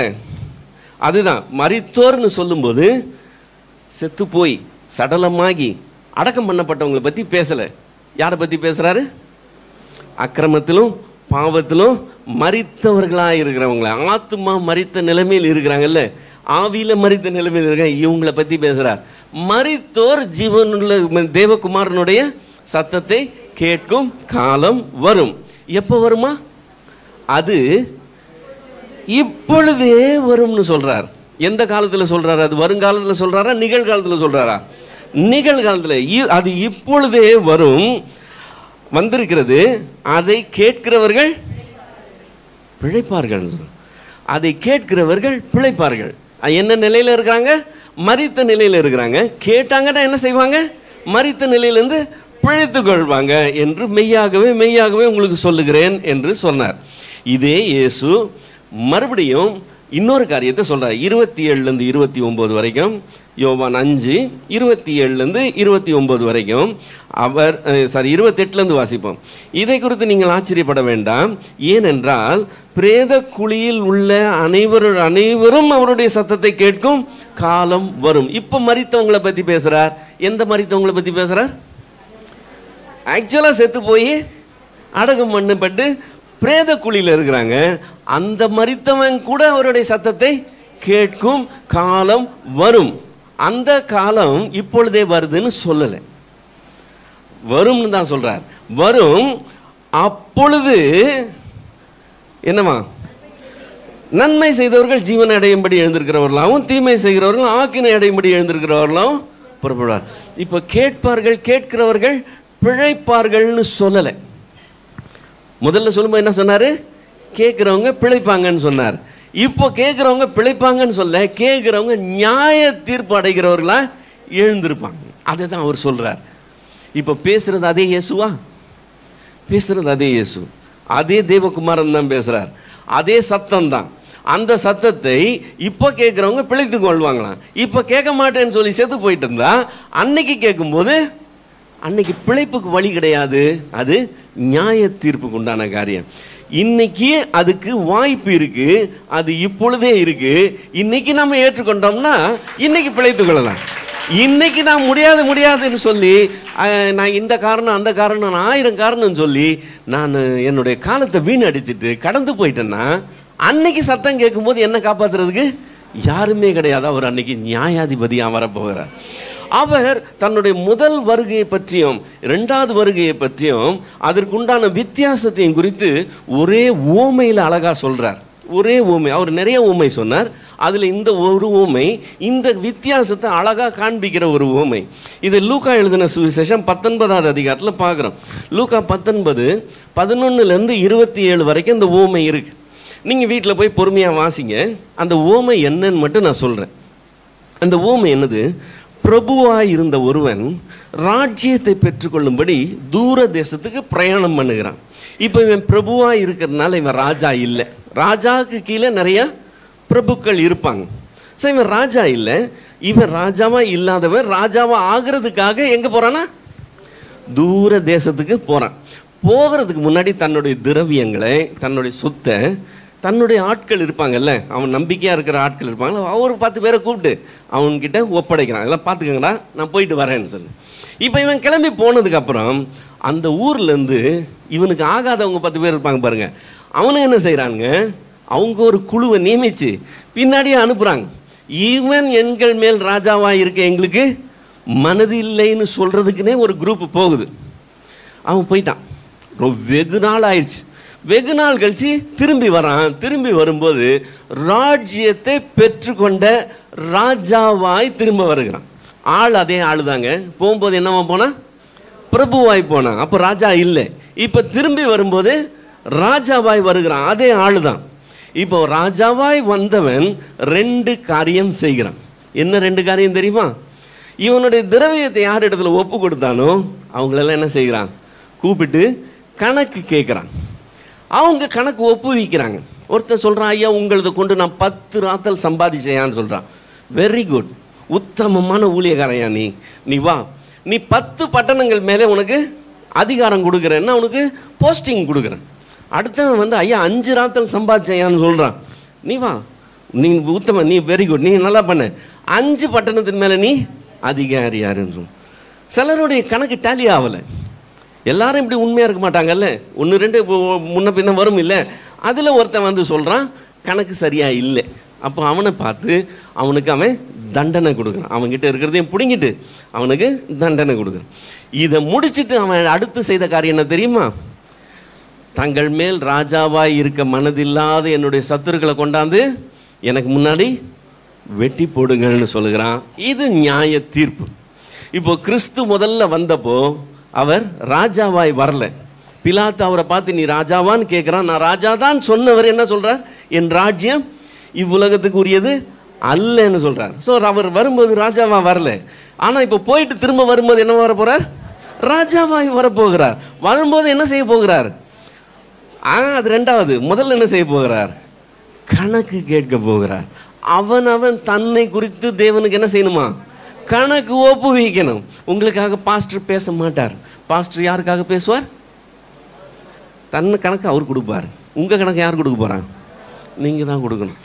அதுதான். மரித்தோர்னு சொல்லும்போது செத்து போய் சடலமாகி அடக்கம் பண்ணப்பட்டவங்களை பற்றி பேசலை. யாரை பற்றி பேசுகிறாரு? அக்கிரமத்திலும் பாவத்திலும் மரித்தவர்களாக இருக்கிறவங்கள, ஆத்மா மரித்த நிலைமையில் இருக்கிறாங்கல்ல, ஆவியில் மரித்த நிலைமையில் இருக்காங்க, இவங்களை பற்றி பேசுகிறார். மரித்தோர் ஜீவனுள்ள தேவகுமாரனுடைய சத்தத்தை கேட்கும் காலம் வரும். எப்போ வருமா? அது இப்பொழுதே வரும்னு சொல்றார். எந்த காலத்தில் சொல்றாரு? அது வருங்காலத்தில் சொல்றாரா, நிகழ்காலத்தில் சொல்றாரா? நிகழ்காலத்தில். அது இப்பொழுதே வரும், வந்திருக்கிறது. அதை கேட்கிறவர்கள் பிழைப்பார்கள். அதை கேட்கிறவர்கள் பிழைப்பார்கள். என்ன நிலையில் இருக்கிறாங்க? மரித்த நிலையில் இருக்கிறாங்க. கேட்டாங்கன்னா என்ன செய்வாங்க? மரித்த நிலையிலிருந்து பிழைத்து கொள்வாங்க என்று மெய்யாகவே மெய்யாகவே உங்களுக்கு சொல்லுகிறேன் என்று சொன்னார். இதே இயேசு மறுபடியும் இன்னொரு காரியத்தை சொல்றார். 27லேருந்து 29 வரைக்கும். யோவான் 5, 27லேருந்து 29 வரைக்கும். அவர் 28லேருந்து வாசிப்போம். இதை குறித்து நீங்கள் ஆச்சரியப்பட வேண்டாம். ஏனென்றால் பிரேத குழியில் உள்ள அனைவரும் அவருடைய சத்தத்தை கேட்கும் காலம் வரும். இப்போ மரித்தவங்களை பற்றி பேசுகிறார். எந்த மரித்தவங்களை பற்றி பேசுகிறார்? ஆக்சுவலாக செத்து போய் அடக்கம் பண்ணப்பட்டு பிரேத குழியில் இருக்கிறாங்க. அந்த மரித்தவன் கூட அவருடைய சத்தத்தை கேட்கும் காலம் வரும். அந்த காலம் இப்பொழுதே வருதுன்னு சொல்லலை, வரும்னு தான் சொல்றார். வரும். அப்பொழுது என்னவா? நன்மை செய்தவர்கள் ஜீவனை அடையும்படி எழுந்திருக்கிறவர்களாகவும் தீமை செய்கிறவர்கள் ஆக்கினை அடையும்படி எழுந்திருக்கிறவர்களாகவும் புறப்படுவார். இப்போ கேட்பார்கள், கேட்கிறவர்கள் பிழைப்பார்கள்னு சொல்லலை. முதல்ல சொல்லும்போது என்ன சொன்னாரு? கேட்குறவங்க பிழைப்பாங்கன்னு சொன்னார். இப்போ கேட்குறவங்க பிழைப்பாங்கன்னு சொல்ல, கேட்குறவங்க நியாய தீர்ப்பு அடைகிறவர்களா எழுந்திருப்பாங்க. அதை தான் அவர் சொல்றார். இப்போ பேசுறது அதே இயேசுவா? பேசுறது அதே இயேசு, அதே தேவகுமாரன் தான் பேசுறார். அதே சத்தம் தான். அந்த சத்தத்தை இப்போ கேட்குறவங்க பிழைத்து கொள்வாங்களாம். இப்போ கேட்க மாட்டேன்னு சொல்லி செத்து போயிட்டு இருந்தா அன்னைக்கு கேட்கும்போது அன்னைக்கு பிழைப்புக்கு வழி கிடையாது. அது நியாய தீர்ப்புக்கு உண்டான காரியம். இன்னைக்கு அதுக்கு வாய்ப்பு இருக்கு. அது இப்பொழுதே இருக்கு. இன்னைக்கு நம்ம ஏற்றுக்கொண்டோம்னா இன்னைக்கு பிழைத்து கொள்ளலாம். இன்னைக்கு நான் முடியாதுன்னு சொல்லி நான் இந்த காரணம் அந்த காரணம் 1000 காரணம் சொல்லி நான் என்னுடைய காலத்தை வீணடிச்சிட்டு கடந்து போயிட்டேன்னா அன்னைக்கு சத்தம் கேட்கும்போது என்ன காப்பாற்றுறதுக்கு யாருமே கிடையாது. அவர் அன்னைக்கு நியாயாதிபதியாக வரப்போகிறார். அவர் தன்னுடைய முதல் வருகையை பற்றியும் 2வது வருகையை பற்றியும் அதற்குண்டான வித்தியாசத்தையும் குறித்து ஒரே ஓமையில் அழகாக சொல்கிறார். ஒரே ஓமை. அவர் நிறைய ஓமை சொன்னார். அதில் இந்த ஒரு ஊமை இந்த வித்தியாசத்தை அழகாக காண்பிக்கிற ஒரு ஊமை. இது லூக்கா எழுதின சுவிசேஷம் 19வது அதிகாரத்தில் பார்க்குறோம். லூக்கா 19 11லேருந்து 27 வரைக்கும் இந்த ஊமை இருக்குது. நீங்கள் வீட்டில் போய் பொறுமையாக வாசிங்க. அந்த ஊமை என்னன்னு மட்டும் நான் சொல்கிறேன். அந்த ஊமை என்னது? பிரபுவாய் இருந்த ஒருவன் ராஜ்யத்தை பெற்றுக்கொள்ளும்படி தூர தேசத்துக்கு பிரயாணம் பண்ணுகிறான். இப்போ இவன் பிரபுவாக இருக்கிறதுனால இவன் ராஜா இல்லை. ராஜாவுக்கு கீழே நிறைய பிரபுக்கள் இருப்பாங்க. ஸோ இவன் ராஜா இல்லை. இவன் ராஜாவாக இல்லாதவன் ராஜாவாக ஆகிறதுக்காக எங்கே போகிறான்னா தூர தேசத்துக்கு போகிறான். போகிறதுக்கு முன்னாடி தன்னுடைய திரவியங்களை, தன்னுடைய சொத்தை, தன்னுடைய ஆட்கள் இருப்பாங்கல்ல, அவன் நம்பிக்கையாக இருக்கிற ஆட்கள் இருப்பாங்கல்ல, அவர் 10 பேரை கூப்பிட்டு அவன்கிட்ட ஒப்படைக்கிறான். இதெல்லாம் பார்த்துக்கங்கடா, நான் போயிட்டு வரேன்னு சொல்லி. இப்போ இவன் கிளம்பி போனதுக்கப்புறம் அந்த ஊர்லேருந்து இவனுக்கு ஆகாதவங்க 10 பேர் இருப்பாங்க பாருங்க, அவனுக்கு என்ன செய்கிறாங்க? அவங்க ஒரு குழுவை நியமித்து பின்னாடியே அனுப்புகிறாங்க. இவன் எங்கள் மேல் ராஜாவாக இருக்க எங்களுக்கு மனது இல்லைன்னு சொல்கிறதுக்குன்னே ஒரு குரூப் போகுது. அவன் போயிட்டான். வெகு நாள் ஆயிடுச்சு. வெகு நாள் கழிச்சு திரும்பி வரான். திரும்பி வரும்போது ராஜ்யத்தை பெற்றுக்கொண்ட ராஜாவாய் திரும்ப வருகிறான். ஆள் அதே ஆள் தாங்க. போகும்போது என்னவா போனான்? பிரபுவாய் போனான். அப்போ ராஜா இல்லை. இப்போ திரும்பி வரும்போது ராஜாவாய் வருகிறான். அதே ஆள் தான். இப்போ ராஜாவாய் வந்தவன் 2 காரியம் செய்கிறான். என்ன 2 காரியம் தெரியுமா? இவனுடைய திரவியத்தை யார் இடத்துல ஒப்பு கொடுத்தானோ அவங்களெல்லாம் என்ன செய்கிறான்? கூப்பிட்டு கணக்கு கேட்குறான். அவங்க கணக்கு ஒப்புவிக்கிறாங்க. ஒருத்தர் சொல்கிறான், ஐயா உங்களது கொண்டு நான் 10 ராத்தல் சம்பாதிச்சேயான்னு சொல்கிறான். வெரி குட், உத்தமமான ஊழியக்காரையா நீ வா, நீ 10 பட்டணங்கள் மேலே உனக்கு அதிகாரம் கொடுக்குறேன்னா உனக்கு போஸ்டிங் கொடுக்குறேன். அடுத்தவன் வந்து ஐயா 5 ராத்தல் சம்பாதிச்சேயான்னு சொல்கிறான். நீ வா, நீ உத்தம, நீ வெரி குட், நீ நல்லா பண்ண, 5 பட்டணத்தின் மேலே நீ அதிகாரி யாருன்னு சொல். சிலருடைய கணக்கு டேலி ஆகலை. எல்லாரும் இப்படி உண்மையாக இருக்க மாட்டாங்கல்ல, 1 2 முன்ன பின்ன வரும் இல்லை. அதில் ஒருத்தன் வந்து சொல்கிறான் கணக்கு சரியாக இல்லை. அப்போ அவனை பார்த்து அவனுக்கு அவன் தண்டனை கொடுக்குறான். அவன்கிட்ட இருக்கிறதையும் பிடுங்கிட்டு அவனுக்கு தண்டனை கொடுக்குறான். இதை முடிச்சுட்டு அவன் அடுத்து செய்த காரியம் என்ன தெரியுமா? தங்கள் மேல் ராஜாவாய் இருக்க மனதில்லாத என்னுடைய சத்துருக்களை கொண்டாந்து எனக்கு முன்னாடி வெட்டி போடுங்கள்னு சொல்லுகிறான். இது நியாய தீர்ப்பு. இப்போ கிறிஸ்து முதல்ல வந்தப்போ அவர் ராஜாவாய் வரல. பிலாத்து அவரை பார்த்து நீ ராஜாவான்னு கேட்குறான். நான் ராஜா தான் சொன்னவர் என்ன சொல்கிறார்? என் ராஜ்யம் இவ்வுலகத்துக்கு உரியது அல்லன்னு சொல்கிறார். ஸோ அவர் வரும்போது ராஜாவாக வரல. ஆனால் இப்போ போயிட்டு திரும்ப வரும்போது என்ன வர போகிறார்? ராஜாவாய் வரப்போகிறார். வரும்போது என்ன செய்ய போகிறார்? அது 2வது. முதல்ல என்ன செய்ய போகிறார்? கணக்கு கேட்க போகிறார். அவன் தன்னை குறித்து தேவனுக்கு என்ன செய்யணுமா? கணக்கு ஒப்புவிக்கணும். உங்களுக்காக பாஸ்டர் பேச மாட்டார். பாஸ்டர் யாருக்காக பேசுவார்? தன்னை கணக்கு அவர் கொடுப்பார். உங்கள் கணக்கு யார் கொடுக்க போகிறான்? நீங்கள் தான் கொடுக்கணும்.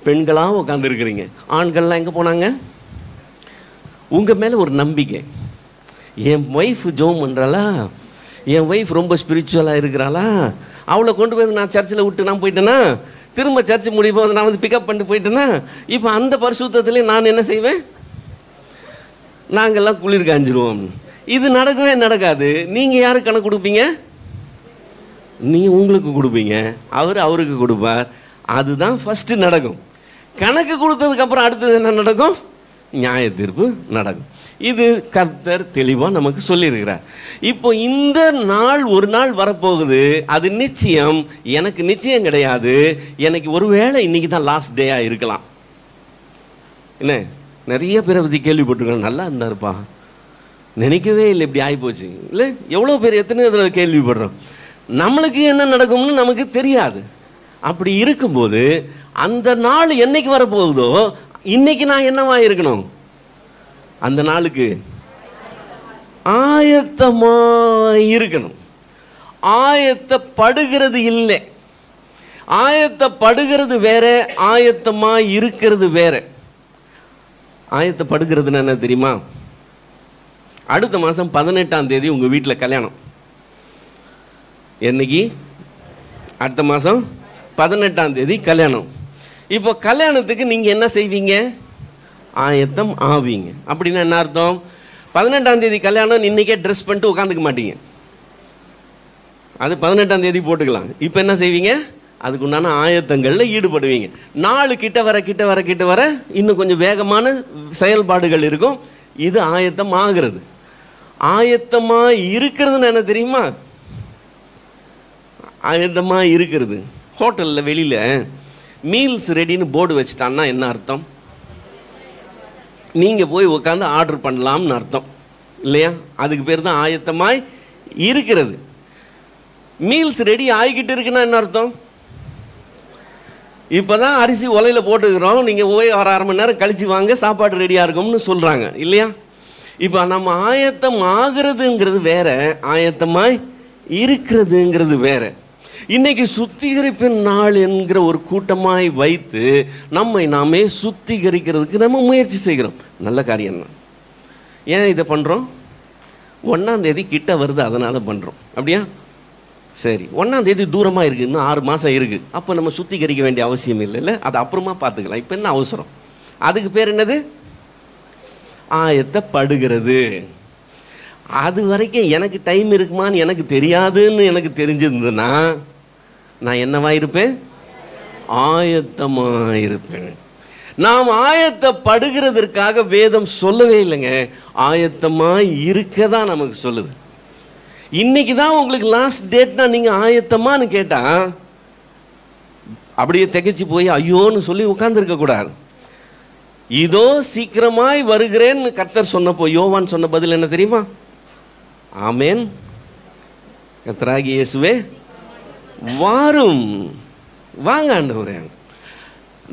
பெண்களாக உட்காந்துருக்கிறீங்க, ஆண்கள்லாம் எங்கே போனாங்க? உங்கள் மேலே ஒரு நம்பிக்கை. என் ஒய்ஃப் ஜோம் பண்ணுறாளா, என் ஒய்ஃப் ரொம்ப ஸ்பிரிச்சுவலாக இருக்கிறாளா, அவளை கொண்டு போய் நான் சர்ச்சில் விட்டு நான் போயிட்டேன்னா, திரும்ப சர்ச்சு முடியும் போது நான் வந்து பிக்கப் பண்ணிட்டு போயிட்டேன்னா, இப்போ அந்த பரிசுத்தத்திலே நான் என்ன செய்வேன்? நாங்கள்லாம் குளிர் காஞ்சிருவோம். இது நடக்கவே நடக்காது. நீங்கள் யாருக்கு கணக்கு கொடுப்பீங்க? நீங்கள் உங்களுக்கு கொடுப்பீங்க, அவர் அவருக்கு கொடுப்பார். அதுதான் ஃபஸ்ட்டு நடக்கும். கணக்கு கொடுத்ததுக்கப்புறம் அடுத்தது என்ன நடக்கும்? நியாய தீர்ப்பு நடக்கும். இது கர்த்தர் தெளிவாக நமக்கு சொல்லியிருக்கிறார். இப்போ இந்த நாள் ஒரு நாள் வரப்போகுது. அது நிச்சயம். எனக்கு நிச்சயம் கிடையாது. எனக்கு ஒருவேளை இன்றைக்கி தான் லாஸ்ட் டேயாக இருக்கலாம். என்ன, நிறைய பேரை பற்றி கேள்விப்பட்டிருக்கேன், நல்லா இருந்தாருப்பா, நினைக்கவே இல்லை இப்படி ஆகிப்போச்சு. இல்லை, எவ்வளோ பேர் எத்தனை இதில் கேள்விப்படுறோம். நம்மளுக்கு என்ன நடக்கும்னு நமக்கு தெரியாது. அப்படி இருக்கும்போது அந்த நாள் என்னைக்கு வரப்போகுதோ இன்னைக்கு நான் என்னவா இருக்கணும்? அந்த நாளுக்கு ஆயத்தமாக இருக்கணும். ஆயத்தப்படுகிறது இல்லை. ஆயத்தப்படுகிறது வேற, ஆயத்தமாக இருக்கிறது வேற. ஆயத்தப்படுகிறதுன்னு என்ன தெரியுமா? அடுத்த மாதம் 18ஆம் தேதி உங்கள் வீட்டில் கல்யாணம். என்னைக்கு? அடுத்த மாதம் 18ஆம் தேதி கல்யாணம். இப்போ கல்யாணத்துக்கு நீங்கள் என்ன செய்வீங்க? ஆயத்தம் ஆவீங்க. அப்படின்னா என்ன அர்த்தம்? 18ஆம் தேதி கல்யாணம், இன்றைக்கே ட்ரெஸ் பண்ணிட்டு உட்காந்துக்க மாட்டீங்க. அது 18ஆம் தேதி போட்டுக்கலாம். இப்போ என்ன செய்வீங்க? அதுக்கு உண்டான ஆயத்தங்களில் ஈடுபடுவீங்க. நாலு கிட்ட வர இன்னும் கொஞ்சம் வேகமான செயல்பாடுகள் இருக்கும். இது ஆயத்தம் ஆகிறது. ஆயத்தமாக இருக்கிறதுன்னு என்ன தெரியுமா? ஆயத்தமாக இருக்கிறது. ஹோட்டலில் வெளியில் மீல்ஸ் ரெடின்னு போர்டு வச்சுட்டான்னா என்ன அர்த்தம்? நீங்கள் போய் உட்காந்து ஆர்டர் பண்ணலாம்னு அர்த்தம் இல்லையா? அதுக்கு பேர் தான் ஆயத்தமாய் இருக்கிறது. மீல்ஸ் ரெடி ஆகிக்கிட்டு இருக்குன்னா என்ன அர்த்தம்? இப்போ தான் அரிசி உலையில் போட்டுக்கிறோம், நீங்கள் போய் ஒரு அரை மணி நேரம் கழித்து வாங்க, சாப்பாடு ரெடியாக இருக்கும்னு சொல்கிறாங்க இல்லையா? இப்போ நம்ம ஆயத்தம் ஆகிறதுங்கிறது வேற, ஆயத்தமாய் இருக்கிறதுங்கிறது வேற. இன்னைக்கு சுத்திகரிப்பின் நாள் என்கிற ஒரு கூட்டமாய் வைத்து நம்மை நாமே சுத்திகரிக்கிறதுக்கு நம்ம முயற்சி செய்கிறோம். நல்ல காரியம் தான். ஏன் இதை பண்ணுறோம்? 1ஆம் தேதி கிட்ட வருது, அதனால் பண்ணுறோம். அப்படியா? சரி, 1ஆம் தேதி தூரமாக இருக்குது, இன்னும் 6 மாதம் இருக்குது. அப்போ நம்ம சுத்திகரிக்க வேண்டிய அவசியம் இல்லைல்ல, அது அப்புறமா பார்த்துக்கலாம். இப்போ என்ன அவசரம்? அதுக்கு பேர் என்னது? ஆயத்தப்படுகிறது. அது வரைக்கும் எனக்கு டைம் இருக்குமான்னு எனக்கு தெரியாதுன்னு எனக்கு தெரிஞ்சிருந்ததுன்னா நான் என்னவா இருப்பேன்? ஆயத்தமாக இருப்பேன். நாம் ஆயத்தப்படுகிறதற்காக வேதம் சொல்லவே இல்லைங்க, ஆயத்தமாக இருக்க தான் நமக்கு சொல்லுது. இன்னைக்கு தான் உங்களுக்கு லாஸ்ட் டேட்னா நீங்கள் ஆயத்தமானு கேட்டால் அப்படியே திகைச்சு போய் ஐயோன்னு சொல்லி உட்கார்ந்துருக்க கூடாது. இதோ சீக்கிரமாய் வருகிறேன்னு கர்த்தர் சொன்னப்போ யோவான் சொன்ன பதில் என்ன தெரியுமா? ஆமேன், கர்த்தராகிய இயேசுவே வாரும், வாங்க ஆண்டவரே.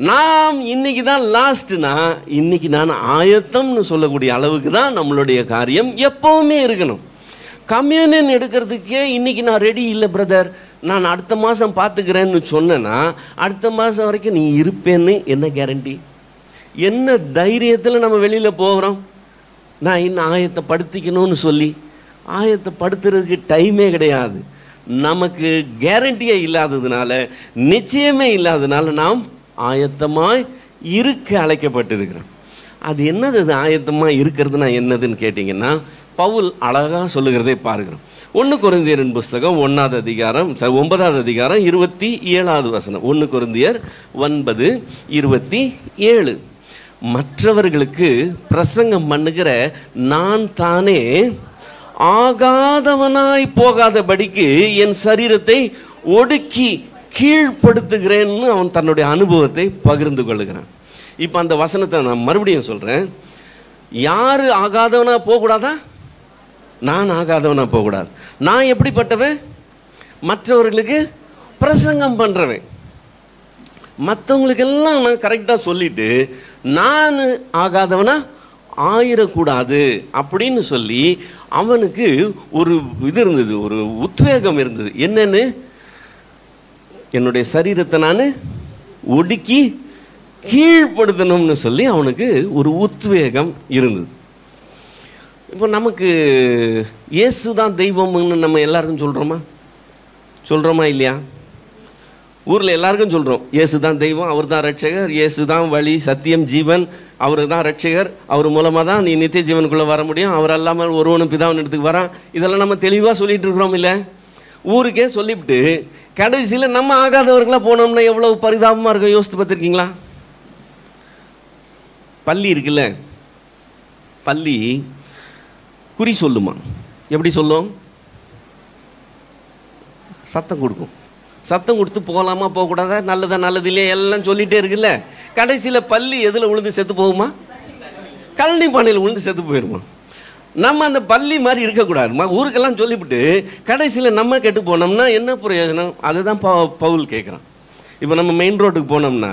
நாம் இன்னைக்கு தான் லாஸ்ட்னா இன்னைக்கு நான் ஆயத்தம்னு சொல்லக்கூடிய அளவுக்கு தான் நம்மளுடைய காரியம் எப்பவுமே இருக்கணும். கம்யூனியன் எடுக்கிறதுக்கே இன்னைக்கு நான் ரெடி இல்லை பிரதர், நான் அடுத்த மாதம் பார்த்துக்கிறேன்னு சொன்னேன்னா அடுத்த மாதம் வரைக்கும் நீ இருப்பேன்னு என்ன கேரண்டி? என்ன தைரியத்தில் நம்ம வெளியில் போகிறோம்? நான் இன்னும் ஆயத்தப்படுத்திக்கணும்னு சொல்லி ஆயத்தப்படுத்துறதுக்கு டைமே கிடையாது. நமக்கு கேரண்டியே இல்லாததுனால, நிச்சயமே இல்லாததுனால நாம் ஆயத்தமாய் இருக்க அழைக்கப்பட்டிருக்கிறோம். அது என்னது? அது ஆயத்தமாக இருக்கிறதுனா என்னதுன்னு கேட்டிங்கன்னா பவுல் அழகாக சொல்லுகிறதை பார்க்கிறோம். 1 கொரிந்தியரின் புஸ்தகம் 9வது அதிகாரம் 27வது வசனம். 1 கொரிந்தியர் 9:27. மற்றவர்களுக்கு பிரசங்கம் பண்ணுகிற நான் தானே ஆகாதவனாய் போகாதபடிக்கு என் சரீரத்தை ஒடுக்கி கீழ்ப்படுத்துகிறேன்னு அவன் தன்னுடைய அனுபவத்தை பகிர்ந்து கொள்ளுகிறான். இப்போ அந்த வசனத்தை நான் மறுபடியும் சொல்கிறேன். யார் ஆகாதவனா போகக்கூடாதா? நான் ஆகாதவனா போகக்கூடாது. நான் எப்படிப்பட்டவன்? மற்றவர்களுக்கு பிரசங்கம் பண்ணுறவன். மற்றவங்களுக்கெல்லாம் நான் கரெக்டாக சொல்லிட்டு நான் ஆகாதவனா ஆயிடக்கூடாது அப்படின்னு சொல்லி அவனுக்கு ஒரு இது இருந்தது, ஒரு உத்வேகம் இருந்தது. என்னன்னு? என்னுடைய சரீரத்தை நான் ஒடுக்கி கீழ்ப்படுத்தணும்னு சொல்லி அவனுக்கு ஒரு உத்வேகம் இருந்தது. இப்போ நமக்கு இயேசு தான் தெய்வம்னு நம்ம எல்லாருக்கும் சொல்கிறோமா இல்லையா? ஊரில் எல்லாருக்கும் சொல்கிறோம், இயேசு தான் தெய்வம், அவர் தான் ரட்சகர், இயேசு தான் வழி, சத்தியம், ஜீவன், அவர் தான் ரட்சகர், அவர் மூலமாக தான் நீ நித்திய ஜீவனுக்குள்ளே வர முடியும், அவர் அல்லாமல் ஒருவனும் பிதாவின் இடத்துக்கு வரான். இதெல்லாம் நம்ம தெளிவாக சொல்லிகிட்டு இருக்கிறோம் இல்லை? ஊருக்கே சொல்லிவிட்டு கடைசியில் நம்ம ஆகாதவர்களாக போனோம்னா எவ்வளோ பரிதாபமாக இருக்கும். யோசித்து பார்த்துருக்கீங்களா? பள்ளி இருக்குல்ல, பள்ளி குறி சொல்லுமா? எப்படி சொல்லும்? சத்தம் கொடுக்கும். சத்தம் கொடுத்து போகலாமா போகக்கூடாதா, நல்லதா நல்லது இல்லையா எல்லாம் சொல்லிகிட்டே இருக்குல்ல. கடைசியில் பள்ளி எதில் விழுந்து செத்து போகுமா? கழனி பானையில் விழுந்து செத்து போயிடுமா? நம்ம அந்த பள்ளி மாதிரி இருக்கக்கூடாதுமா. ஊருக்கெல்லாம் சொல்லிவிட்டு கடைசியில் நம்ம கெட்டு போனோம்னா என்ன பிரயோஜனம்? அதுதான் பவுல் கேட்குறான். இப்போ நம்ம மெயின் ரோட்டுக்கு போனோம்னா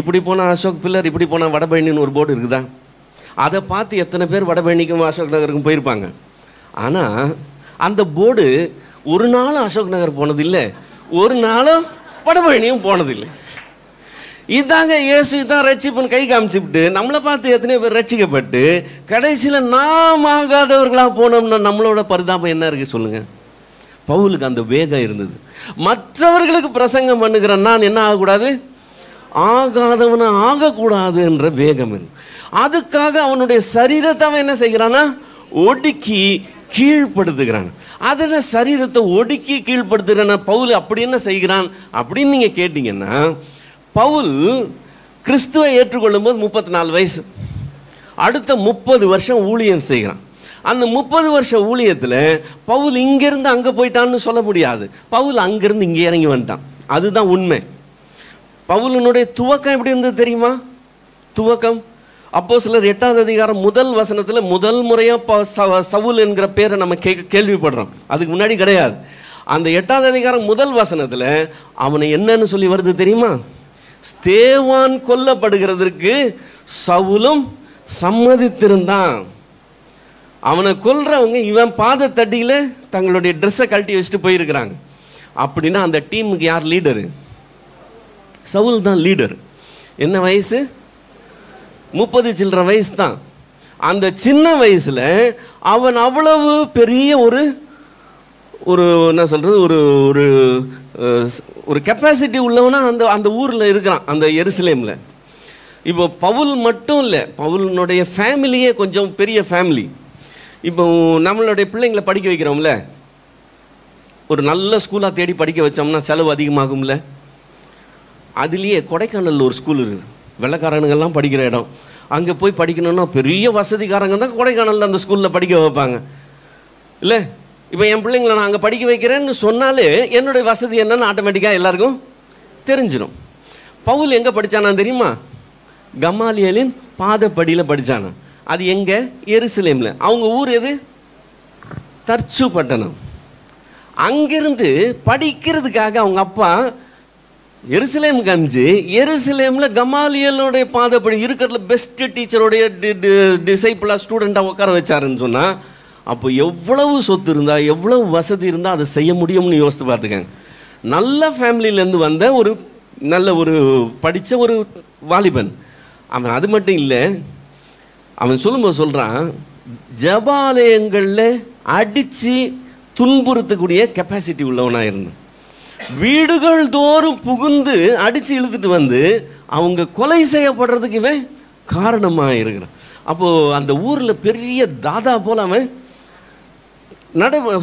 இப்படி போனால் அசோக் பில்லர், இப்படி போனால் வடபழனின்னு ஒரு போர்டு இருக்குதா? அதை பார்த்து எத்தனை பேர் வடபழனிக்கும் அசோக் நகருக்கும் போயிருப்பாங்க. ஆனால் அந்த போர்டு ஒரு நாளும் அசோக் நகர் போனதில்லை, ஒரு நாளும் வடபழனியும் போனதில்லை. இதாங்க இயேசு தான் ரட்சிப்புன்னு கை காமிச்சுவிட்டு நம்மளை பார்த்து எத்தனையோ பேர் ரட்சிக்கப்பட்டு கடைசியில் நாம் ஆகாதவர்களாக போனோம்னா நம்மளோட பரிதாபம் என்ன இருக்குது சொல்லுங்கள்? பவுலுக்கு அந்த வேகம் இருந்தது. மற்றவர்களுக்கு பிரசங்கம் பண்ணுகிற நான் என்ன ஆகக்கூடாது? ஆகாதவன ஆகக்கூடாது என்ற வேகம். அதுக்காக அவனுடைய சரீரத்தை அவன் என்ன செய்கிறானா? ஒடுக்கி கீழ்ப்படுத்துகிறான். அதில் சரீரத்தை ஒடுக்கி கீழ்ப்படுத்துகிறான். பவுல் அப்படி என்ன செய்கிறான் அப்படின்னு நீங்கள் கேட்டிங்கன்னா, பவுல் கிறிஸ்துவை ஏற்றுக்கொள்ளும் போது 34 வயசு. அடுத்த 30 வருஷம் ஊழியம் செய்கிறான். அந்த 30 வருஷம் ஊழியத்தில் பவுல் இங்கேருந்து அங்கே போயிட்டான்னு சொல்ல முடியாது. பவுல் அங்கேருந்து இங்கே இறங்கி வந்துட்டான். அதுதான் உண்மை. பவுலினுடைய துவக்கம் எப்படி இருந்தது தெரியுமா? துவக்கம் அப்போஸ்தலர் 8ஆம் அதிகாரம் 1 வசனத்தில் முதல் முறையாக சவுல் என்கிற பேரை நம்ம கேள்விப்படுறோம். அதுக்கு முன்னாடி கிடையாது. அந்த 8ஆம் அதிகாரம் 1 வசனத்தில் அவனை என்னன்னு சொல்லி வருது தெரியுமா? ஸ்தேவான் கொல்லப்படுகிறதற்கு சவுலும் சம்மதித்திருந்தான். அவனை கொல்றவங்க இவன் பாதத்தடியில் தங்களுடைய ட்ரெஸ்ஸை கழட்டி வச்சுட்டு போயிருக்கிறாங்க. அப்படின்னா அந்த டீமுக்கு யார் லீடரு? சவுல் தான் லீடர். என்ன வயசு? 30 சில்லற வயசு தான். அந்த சின்ன வயசில் அவன் அவ்வளவு பெரிய ஒரு என்ன சொல்கிறது, ஒரு ஒரு கெப்பாசிட்டி உள்ளவனா அந்த ஊரில் இருக்கிறான், அந்த எருசலேமில். இப்போ பவுல் மட்டும் இல்லை, பவுலினுடைய ஃபேமிலியே கொஞ்சம் பெரிய ஃபேமிலி. இப்போ நம்மளுடைய பிள்ளைங்களை படிக்க வைக்கிறோம்ல, ஒரு நல்ல ஸ்கூலாக தேடி படிக்க வச்சோம்னா செலவு அதிகமாகும்ல. அதுலேயே கொடைக்கானலில் ஒரு ஸ்கூல் இருக்குது, வெள்ளைக்காரனுங்கள்லாம் படிக்கிற இடம். அங்கே போய் படிக்கணுன்னா பெரிய வசதிக்காரங்க தான் கொடைக்கானலில் அந்த ஸ்கூலில் படிக்க வைப்பாங்க இல்லை. இப்போ என் பிள்ளைங்களை நான் அங்கே படிக்க வைக்கிறேன்னு சொன்னாலே என்னுடைய வசதி என்னன்னு ஆட்டோமேட்டிக்காக எல்லாருக்கும் தெரிஞ்சிடும். பவுல் எங்கே படித்தானா தெரியுமா? கமாலியலின் பாதப்படியில் படித்தானா. அது எங்கே? எருசலேமில். அவங்க ஊர் எது? தர்ச்சு பட்டணம். அங்கிருந்து படிக்கிறதுக்காக அவங்க அப்பா எருசலேமுக்கு அனுப்பிச்சு, எருசலேமில் கமாலியலுடைய பாதப்படி இருக்கிறதுல பெஸ்ட் டீச்சருடைய டிசைபிளாக ஸ்டூடெண்ட்டாக உட்கார வச்சாருன்னு சொன்னால், அப்போ எவ்வளவு சொத்து இருந்தால், எவ்வளவு வசதி இருந்தால் அதை செய்ய முடியும்னு யோசித்து பார்த்துக்கங்க. நல்ல ஃபேமிலியிலேருந்து வந்த ஒரு நல்ல ஒரு படித்த ஒரு வாலிபன் அவன். அது மட்டும் இல்லை, அவன் சொல்லும்போது சொல்கிறான், ஜபாலயங்களில் அடித்து துன்புறுத்தக்கூடிய கெப்பாசிட்டி உள்ளவனாக இருந்தான். வீடுகள் தோறும் புகுந்து அடித்து இழுத்துட்டு வந்து அவங்க கொலை செய்யப்படுறதுக்கு இவன் காரணமாக இருக்கிறான். அப்போது அந்த ஊரில் பெரிய தாதா போல் அவன்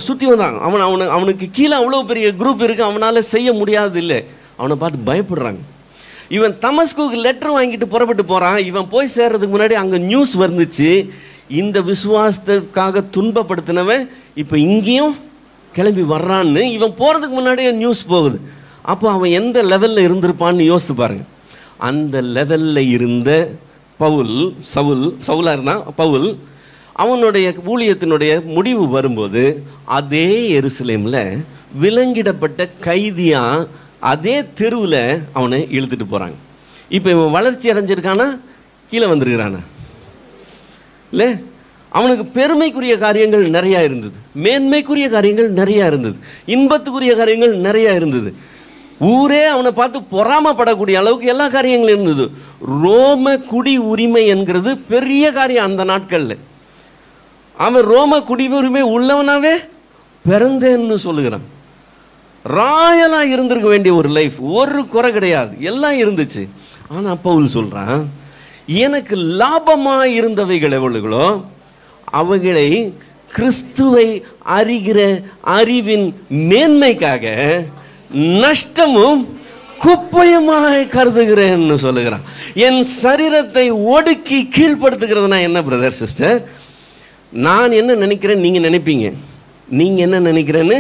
சுற்றி வந்தான். அவனுக்கு கீழே அவ்வளோ பெரிய குரூப் இருக்குது, அவனால் செய்ய முடியாது இல்லை. அவனை பார்த்து பயப்படுறாங்க. இவன் தமஸ்குக்கு லெட்டர் வாங்கிட்டு புறப்பட்டு போகிறான். இவன் போய் சேர்றதுக்கு முன்னாடி அங்கே நியூஸ் வந்துச்சு, இந்த விசுவாசத்துக்காக துன்பப்படுத்தினவன் இப்போ இங்கேயும் கிளம்பி வர்றான்னு. இவன் போகிறதுக்கு முன்னாடியே நியூஸ் போகுது. அப்போ அவன் எந்த லெவலில் இருந்திருப்பான்னு யோசித்து பாருங்க. அந்த லெவலில் இருந்த சவுலாக இருந்தான் பவுல். அவனுடைய ஊழியத்தினுடைய முடிவு வரும்போது அதே எருசலேமில் விலங்கிடப்பட்ட கைதியாக அதே தெருவில் அவனை இழுத்துட்டு போகிறாங்க. இப்போ இவன் வளர்ச்சி அடைஞ்சிருக்கானா, கீழே வந்திருக்கிறானா? இல்லை, அவனுக்கு பெருமைக்குரிய காரியங்கள் நிறையா இருந்தது, மேன்மைக்குரிய காரியங்கள் நிறையா இருந்தது, இன்பத்துக்குரிய காரியங்கள் நிறையா இருந்தது. ஊரே அவனை பார்த்து பொறாமப்படக்கூடிய அளவுக்கு எல்லா காரியங்களும் இருந்தது. ரோம குடி உரிமை என்கிறது பெரிய காரியம் அந்த நாட்களில். அவன் ரோம குடி உரிமை உள்ளவனாவே பிறந்தேன்னு சொல்லுகிறான். ராயலாக இருந்திருக்க வேண்டிய ஒரு லைஃப், ஒரு குறை கிடையாது, எல்லாம் இருந்துச்சு. ஆனால் பவுல் சொல்கிறான், எனக்கு லாபமாக இருந்தவைகள் எவ்வளவுகளோ அவைகளை கிறிஸ்துவை அறிகிற அறிவின் மேன்மைக்காக நஷ்டமும் குப்பையுமாக கருதுகிறேன்னு சொல்லுகிறான். என் சரீரத்தை ஒடுக்கி கீழ்ப்படுத்துகிறதுனா என்ன பிரதர் சிஸ்டர்? நான் என்ன நினைக்கிறேன் நீங்கள் நினைப்பீங்க, நீங்கள் என்ன நினைக்கிறேன்னு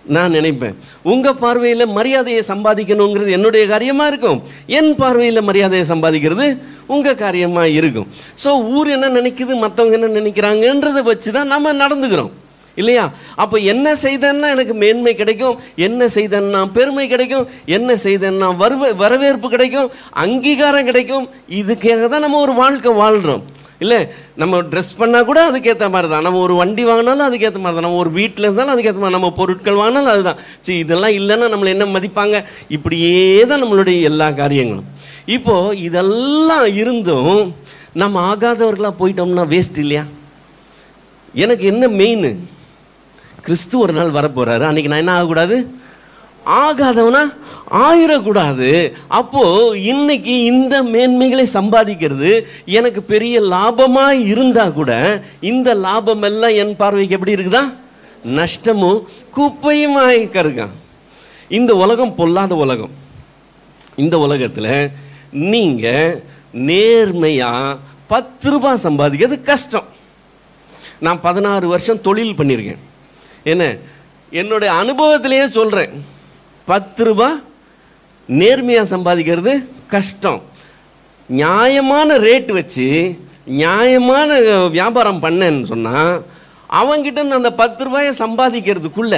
நான் நினைப்பேன். உங்கள் பார்வையில் மரியாதையை சம்பாதிக்கணுங்கிறது என்னுடைய காரியமாக இருக்கும், என் பார்வையில் மரியாதையை சம்பாதிக்கிறது உங்கள் காரியமாக இருக்கும். ஸோ ஊர் என்ன நினைக்குது, மற்றவங்க என்ன நினைக்கிறாங்கன்றதை வச்சு தான் நம்ம நடந்துக்கிறோம் இல்லையா? அப்போ என்ன செய்தேன்னா எனக்கு மேன்மை கிடைக்கும், என்ன செய்தேன்னா பெருமை கிடைக்கும், என்ன செய்தேன்னா வரவேற்பு கிடைக்கும், அங்கீகாரம் கிடைக்கும். இதுக்காக தான் நம்ம ஒரு வாழ்க்கை வாழ்கிறோம் இல்லை? நம்ம ட்ரெஸ் பண்ணால் கூட அதுக்கேற்ற மாதிரி தான், நம்ம ஒரு வண்டி வாங்கினாலும் அதுக்கேற்ற மாதிரி தான், நம்ம ஒரு வீட்டில் இருந்தாலும் அதுக்கேற்ற மாதிரி, நம்ம பொருட்கள் வாங்கினாலும் அதுதான். சரி, இதெல்லாம் இல்லைன்னா நம்மளை என்ன மதிப்பாங்க? இப்படியே தான் நம்மளுடைய எல்லா காரியங்களும். இப்போது இதெல்லாம் இருந்தும் நம்ம ஆகாதவர்களாக போயிட்டோம்னா வேஸ்ட் இல்லையா? எனக்கு என்ன மெயின்? கிறிஸ்து ஒரு நாள் வரப்போகிறாரு, அன்றைக்கி நான் என்ன ஆகக்கூடாது? ஆகாதவனா ஆயிடக்கூடாது. அப்போ இன்னைக்கு இந்த மேன்மைகளை சம்பாதிக்கிறது எனக்கு பெரிய லாபமா இருந்தா கூட இந்த லாபம் எல்லாம் என் பார்வைக்கு எப்படி இருக்குதா? நஷ்டமும் குப்பையும் ஆயிக்கருக்கான். இந்த உலகம் பொல்லாத உலகம். இந்த உலகத்துல நீங்க நேர்மையா 10 ரூபாய் சம்பாதிக்கிறது கஷ்டம். நான் 16 வருஷம் தொழில் பண்ணியிருக்கேன். என்ன, என்னுடைய அனுபவத்திலேயே சொல்றேன், 10 ரூபாய் நேர்மையா சம்பாதிக்கிறது கஷ்டம். நியாயமான ரேட் வச்சு நியாயமான வியாபாரம் பண்ணேன்னு சொன்னா அவங்கிட்ட இருந்து அந்த 10 ரூபாயை சம்பாதிக்கிறதுக்குள்ள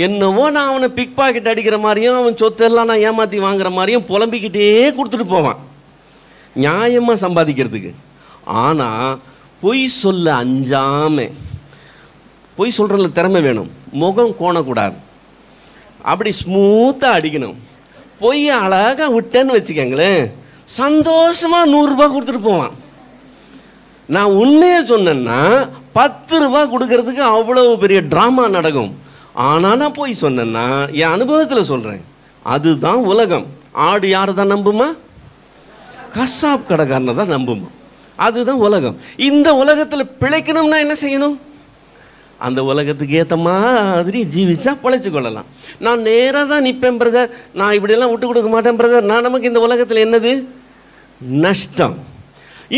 என்னவோ நான் அவனை பிக் பாக்கெட் அடிக்கிற மாதிரியும் அவன் சொத்தெல்லாம் நான் ஏமாற்றி வாங்குற மாதிரியும் புலம்பிக்கிட்டே கொடுத்துட்டு போவான் நியாயமாக சம்பாதிக்கிறதுக்கு. ஆனால் பொய் சொல்ல அஞ்சாம, பொய் சொல்கிறதுல திறமை வேணும், முகம் கோணக்கூடாது, அப்படி ஸ்மூத்தாக அடிக்கணும். பொய் அழகாக விட்டேன்னு வச்சுக்கங்களேன், சந்தோஷமாக 100 ரூபாய் கொடுத்துட்டு போவான். நான் உண்மையை சொன்னேன்னா 10 ரூபாய் கொடுக்கறதுக்கு அவ்வளவு பெரிய ட்ராமா நடக்கும். ஆனால் நான் போய் சொன்னேன்னா என் அனுபவத்தில் சொல்கிறேன், அதுதான் உலகம். ஆடு யாரை தான் நம்புமா? கசாப் கடைக்காரனை தான் நம்புமா. அதுதான் உலகம். இந்த உலகத்தில் பிழைக்கணும்னா என்ன செய்யணும்? அந்த உலகத்துக்கு ஏற்ற மாதிரி ஜீவிச்சா பிழைச்சி கொள்ளலாம். நான் நேராக தான் நிற்பேன் பிரதர், நான் இப்படியெல்லாம் விட்டு கொடுக்க மாட்டேன் பிரதர். நான் நமக்கு இந்த உலகத்தில் என்னது நஷ்டம்.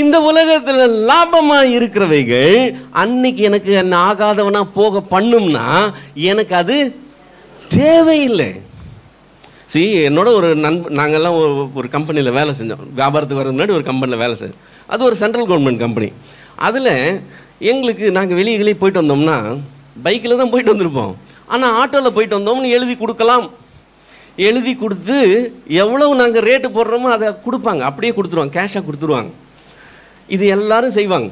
இந்த உலகத்தில் லாபமாக இருக்கிறவைகள் அன்னைக்கு எனக்கு என்ன ஆகாதவனா போக பண்ணும்னா எனக்கு அது தேவையில்லை. என்னோட ஒரு நாங்கள்லாம் ஒரு கம்பெனியில் வேலை செஞ்சோம். வியாபாரத்துக்கு வரது முன்னாடி ஒரு கம்பெனியில் வேலை செஞ்சோம். அது ஒரு சென்ட்ரல் கவர்மெண்ட் கம்பெனி. அதில் எங்களுக்கு நாங்கள் வெளியே போயிட்டு வந்தோம்னா பைக்கில் தான் போயிட்டு வந்திருப்போம். ஆனால் ஆட்டோவில் போயிட்டு வந்தோம்னு எழுதி கொடுக்கலாம். எழுதி கொடுத்து எவ்வளவு நாங்கள் ரேட்டு போடுறோமோ அதை கொடுப்பாங்க, அப்படியே கொடுத்துருவாங்க, கேஷாக கொடுத்துருவாங்க. இது எல்லாரும் செய்வாங்க.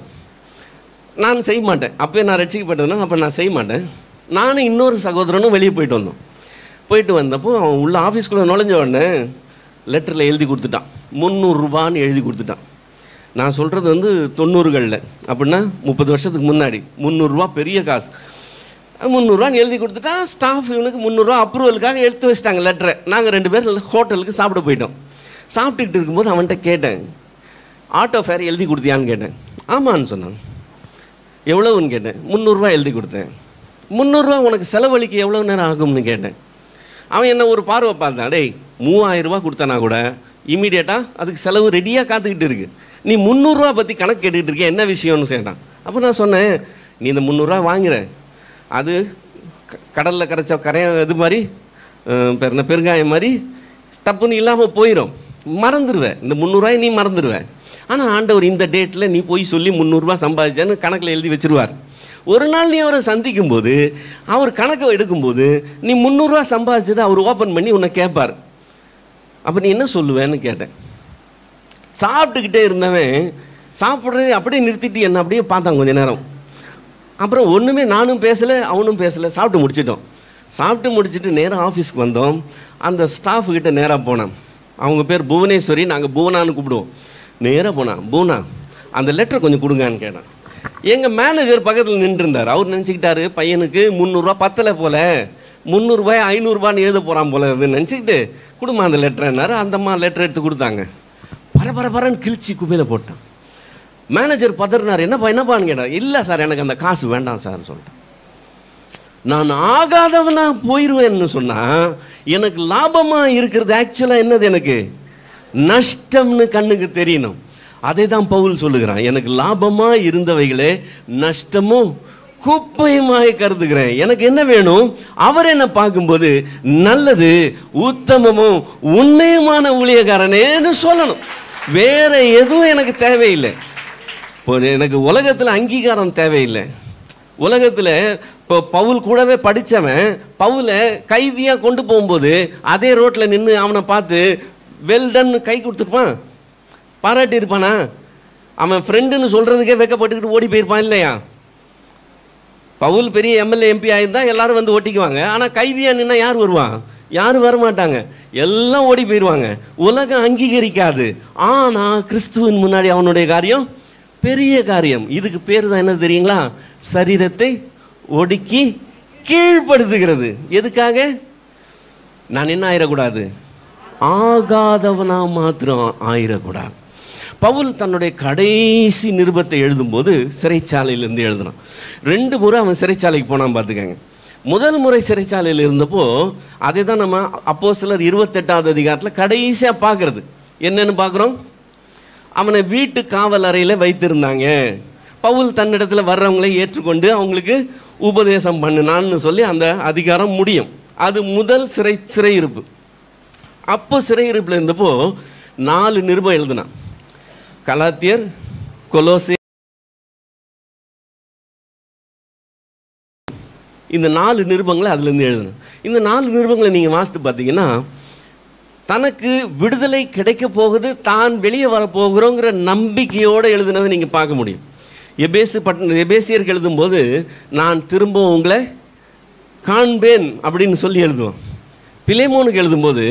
நான் செய்ய மாட்டேன். அப்போ நான் ரட்சிக்கப்பட்டதுன்னா அப்போ நான் செய்ய மாட்டேன். நானும் இன்னொரு சகோதரனும் வெளியே போயிட்டு வந்தோம். போயிட்டு வந்தப்போ அவன் உள்ள ஆஃபீஸ்குள்ளே நுழைஞ்ச உடனே லெட்டரில் எழுதி கொடுத்துட்டான், 300 ரூபான்னு எழுதி கொடுத்துட்டான். நான் சொல்கிறது 90களில், அப்படின்னா 30 வருஷத்துக்கு முன்னாடி 300 ரூபா பெரிய காசு. 300 ரூபான்னு எழுதி கொடுத்துட்டான். ஸ்டாஃப் இவனுக்கு 300 ரூபா அப்ரூவலுக்காக எடுத்து வச்சிட்டாங்க லெட்டரை. நாங்கள் 2 பேர் ஹோட்டலுக்கு சாப்பிட போயிட்டோம். சாப்பிட்டுக்கிட்டு இருக்கும்போது அவன்கிட்ட கேட்டேன், ஆட்டோ ஃபேர் எழுதி கொடுத்தியான்னு கேட்டேன். ஆமான்னு சொன்னான். எவ்வளவுன்னு கேட்டேன். 300 ரூபா எழுதி கொடுத்தேன். 300 ரூபா உனக்கு செலவழிக்க எவ்வளோ நேரம் ஆகும்னு கேட்டேன். அவன் என்ன ஒரு பார்வை பார்த்தான். டேய், 3000 ரூபா கொடுத்தானா கூட இமீடியட்டாக அதுக்கு செலவு ரெடியாக காத்துக்கிட்டு இருக்கு, நீ 300 ரூபா பற்றி கணக்கு கேட்டுக்கிட்டு இருக்க, என்ன விஷயம்னு கேட்டான். அப்போ நான் சொன்னேன், நீ இந்த 300 ரூபா வாங்குற, அது கடலில் கரைச்ச இது மாதிரி பெருங்காயம் மாதிரி டப்புன்னு இல்லாமல் போயிடும், மறந்துடுவேன். இந்த 300 ரூபாய் நீ மறந்துடுவேன். ஆனால் ஆண்டவர் இந்த டேட்டில் நீ போய் சொல்லி 300 ரூபா சம்பாதிச்சான்னு கணக்கில் எழுதி வச்சிருவார். ஒரு நாள் நீ அவரை சந்திக்கும் போது, அவர் கணக்கை எடுக்கும்போது, நீ 300 ரூபா சம்பாதிச்சதை அவர் ஓப்பன் பண்ணி உன்னை கேட்பார். அப்போ நீ என்ன சொல்லுவேன்னு கேட்டேன். சாப்பிட்டுக்கிட்டே இருந்தவன் சாப்பிட்றது அப்படியே நிறுத்திட்டு என்ன அப்படியே பார்த்தான் கொஞ்ச நேரம். அப்புறம் ஒன்றுமே நானும் பேசலை அவனும் பேசலை, சாப்பிட்டு முடிச்சிட்டோம். சாப்பிட்டு முடிச்சுட்டு நேராக ஆஃபீஸ்க்கு வந்தோம். அந்த ஸ்டாஃப்கிட்ட நேராக போனேன். அவங்க பேர் புவனேஸ்வரி, நாங்கள் புவனான்னு கூப்பிடுவோம். நேராக போனான். பூனா, அந்த லெட்டர் கொஞ்சம் கொடுங்கன்னு கேட்டான். எங்கள் மேனேஜர் பக்கத்தில் நின்றுருந்தார். அவர் நினச்சிக்கிட்டாரு பையனுக்கு 300 ரூபா பத்தலை போல, 300 ரூபாய் 500 ரூபான்னு எழுத போகிறான் போல அதுன்னு நினச்சிக்கிட்டு, கொடுமா அந்த லெட்டர்னாரு. அந்தம்மா லெட்டர் எடுத்து கொடுத்தாங்க. பரபரன்னு கிழிச்சி குப்பையில் போட்டான். மேனேஜர் பதறினார். என்னப்பான்னு கேட்டார். இல்லை சார், எனக்கு அந்த காசு வேண்டாம் சார் சொல்லிட்டேன். நான் ஆகாதவனா போயிடுவேன்னு சொன்னால் எனக்கு லாபமாக இருக்கிறது ஆக்சுவலாக என்னது, எனக்கு நஷ்டம்னு கண்ணுக்கு தெரியணும். அதை தான் பவுல் சொல்லுகிறான், எனக்கு லாபமாக இருந்தவைகளே நஷ்டமும் குப்பையுமாக கருதுகிறேன். எனக்கு என்ன வேணும்? அவர் என்ன பார்க்கும்போது நல்லது உத்தமமும் உண்மையுமான ஊழியக்காரனேன்னு சொல்லணும். வேற எதுவும் எனக்கு தேவையில்லை. இப்போ எனக்கு உலகத்தில் அங்கீகாரம் தேவையில்லை. உலகத்தில் இப்போ பவுல் கூடவே படித்தவன் பவுலை கைதியாக கொண்டு போகும்போது அதே ரோட்டில் நின்று அவனை பார்த்து வெல்டன்னு கை கொடுத்துருப்பான், பாராட்டி இருப்பானா? அவன் ஃப்ரெண்டுன்னு சொல்கிறதுக்கே வெக்கப்பட்டுக்கிட்டு ஓடி போயிருப்பான் இல்லையா? பவுல் பெரிய எம்எல்ஏ எம்பி ஆகிருந்தா எல்லாரும் வந்து ஓட்டிக்குவாங்க. ஆனால் கைதியாக நின்னா யார் வருவான்? யாரும் வரமாட்டாங்க, எல்லாம் ஓடி போயிடுவாங்க. உலகம் அங்கீகரிக்காது. ஆனால் கிறிஸ்துவின் முன்னாடி அவனுடைய காரியம் பெரிய காரியம். இதுக்கு பேர் தான் என்ன தெரியுங்களா? சரீரத்தை ஒடுக்கி கீழ்ப்படுத்துகிறது. எதுக்காக? நான் என்ன ஆயிடக்கூடாது? ஆகாதவனா மாத்திரம் ஆயிடக்கூடாது. பவுல் தன்னுடைய கடைசி நிருபத்தை எழுதும்போது சிறைச்சாலையிலேருந்து எழுதினான். 2 முறை அவன் சிறைச்சாலைக்கு போனான் பார்த்துக்கங்க. முதல் முறை சிறைச்சாலையில் இருந்தப்போ அதை தான் நம்ம அப்போஸ்தலர் 28வது அதிகாரத்தில் கடைசியாக பார்க்குறது. என்னென்னு பார்க்குறோம்? அவனை வீட்டு காவல் அறையில் வைத்திருந்தாங்க. பவுல் தன்னிடத்தில் வர்றவங்களை ஏற்றுக்கொண்டு அவங்களுக்கு உபதேசம் பண்ணினான்னு சொல்லி அந்த அதிகாரம் முடியும். அது முதல் சிறையிருப்பு. அப்போ சிறையிருப்பில் இருந்தப்போ 4 நிருபம் எழுதினான். கலாத்தியர், கொலோசே, இந்த 4 நிருபங்களை அதுலேருந்து எழுதணும். இந்த 4 நிருபங்களை நீங்கள் வாசித்து பார்த்தீங்கன்னா தனக்கு விடுதலை கிடைக்க போகுது, தான் வெளியே வரப்போகிறோங்கிற நம்பிக்கையோடு எழுதுனதை நீங்கள் பார்க்க முடியும். எபேசியருக்கு எழுதும்போது நான் திரும்ப உங்களை காண்பேன் அப்படின்னு சொல்லி எழுதுவோம். பிலேமோனுக்கு எழுதும்போது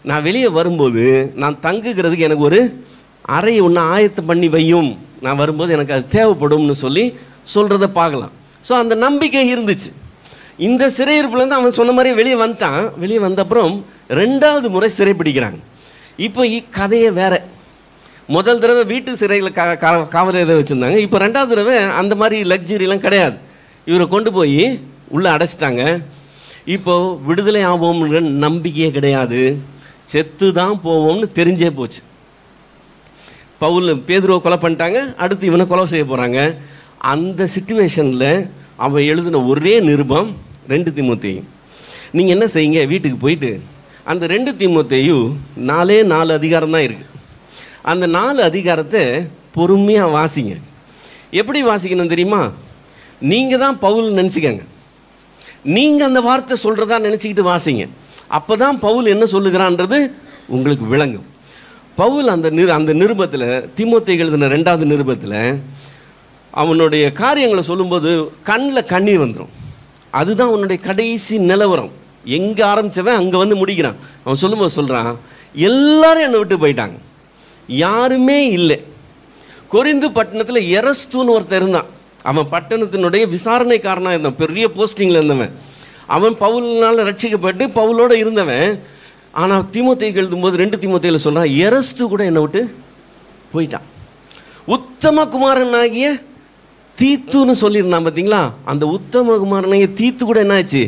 நான் வெளியே வரும்போது நான் தங்குகிறதுக்கு எனக்கு ஒரு அறையை ஒன்று ஆயத்தம் பண்ணி வையும், நான் வரும்போது எனக்கு அது தேவைப்படும்னு சொல்லி சொல்கிறத பார்க்கலாம். ஸோ அந்த நம்பிக்கை இருந்துச்சு. இந்த சிறையிருப்புலேருந்து அவன் சொன்ன மாதிரி வெளியே வந்துட்டான். வெளியே வந்த அப்புறம் 2வது முறை சிறை பிடிக்கிறாங்க. இப்போ கதையே வேறு. முதல் தடவை வீட்டு சிறையில் காவலரை வச்சுருந்தாங்க. இப்போ 2வது தடவை அந்த மாதிரி லக்ஸுரியெலாம் கிடையாது. இவரை கொண்டு போய் உள்ளே அடைச்சிட்டாங்க. இப்போது விடுதலை ஆவோம்ங்கிற நம்பிக்கையே கிடையாது, செத்து தான் போவோம்னு தெரிஞ்சே போச்சு. பவுல் பேதுருவை கொலை பண்ணிட்டாங்க, அடுத்து இவனை கொலை செய்ய போகிறாங்க. அந்த சிச்சுவேஷனில் அவன் எழுதின ஒரே நிருபம் 2 தீமோத்தேயு. நீங்கள் என்ன செய்யுங்க, வீட்டுக்கு போயிட்டு அந்த 2 தீமோத்தேயு 4 அதிகாரம் தான் இருக்குது. அந்த 4 அதிகாரத்தை பொறுமையாக வாசிங்க. எப்படி வாசிக்கணும் தெரியுமா? நீங்கள் தான் பவுல் நினச்சிக்கங்க. நீங்கள் அந்த வார்த்தை சொல்கிறதா நினச்சிக்கிட்டு வாசிங்க. அப்போ தான் பவுல் என்ன சொல்லுகிறான்றது உங்களுக்கு விளங்கும். பவுல் அந்த நிருபத்தில், தீமோத்தேயுக்கு எழுதின 2வது நிருபத்தில் அவனுடைய காரியங்களை சொல்லும்போது கண்ணில் கண்ணீர் வந்துடும். அதுதான் அவனுடைய கடைசி நிலவரம். எங்கே ஆரம்பித்தவன் அங்கே வந்து முடிக்கிறான். அவன் சொல்லும்போது சொல்கிறான், எல்லாரும் என்னை விட்டு போயிட்டாங்க, யாருமே இல்லை. கொரிந்து பட்டணத்தில் எரஸ்துன்னு ஒருத்தர் இருந்தான். அவன் பட்டணத்தினுடைய விசாரணைக்காரனாக இருந்தான், பெரிய போஸ்டிங்கில் இருந்தவன். அவன் பவுலினால் ரட்சிக்கப்பட்டு பவுலோடு இருந்தவன். ஆனால் தீமோத்தேயுக்கு எழுதும்போது 2 தீமோத்தேயுல சொல்கிறான், எரஸ்து கூட என்னை விட்டு போயிட்டான். உத்தம குமாரனாகிய தீத்துன்னு சொல்லியிருந்தான் பார்த்தீங்களா? அந்த உத்தம குமாரனாகிய தீத்து கூட என்ன ஆச்சு?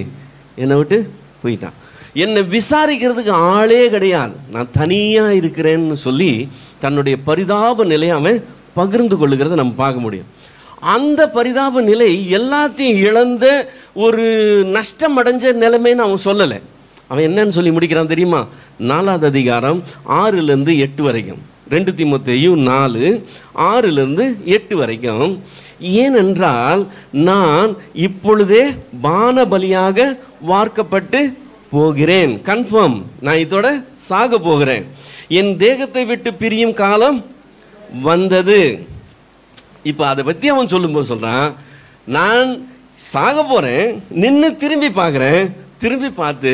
என்னை விட்டு போயிட்டான். என்னை விசாரிக்கிறதுக்கு ஆளே கிடையாது, நான் தனியாக இருக்கிறேன்னு சொல்லி தன்னுடைய பரிதாப நிலையை அவன் பகிர்ந்து கொள்ளுகிறத நம்ம பார்க்க முடியும். அந்த பரிதாப நிலை எல்லாத்தையும் இழந்த ஒரு நஷ்டம் அடைஞ்ச நிலைமைன்னு அவன் சொல்லலை. அவன் என்னன்னு சொல்லி முடிக்கிறான் தெரியுமா? 4வது அதிகாரம் 6லேருந்து 8 வரைக்கும். 2 தீமோத்தேயு 4 6லேருந்து 8 வரைக்கும். ஏனென்றால் நான் இப்பொழுதே பானபலியாக வார்க்கப்பட்டு போகிறேன். கன்ஃபார்ம், நான் இதோட சாக போகிறேன். என் தேகத்தை விட்டு பிரியும் காலம் வந்தது. இப்போ அதை பற்றி அவன் சொல்லும்போது சொல்கிறான், நான் சாக போகிறேன், நின்று திரும்பி பார்க்குறேன். திரும்பி பார்த்து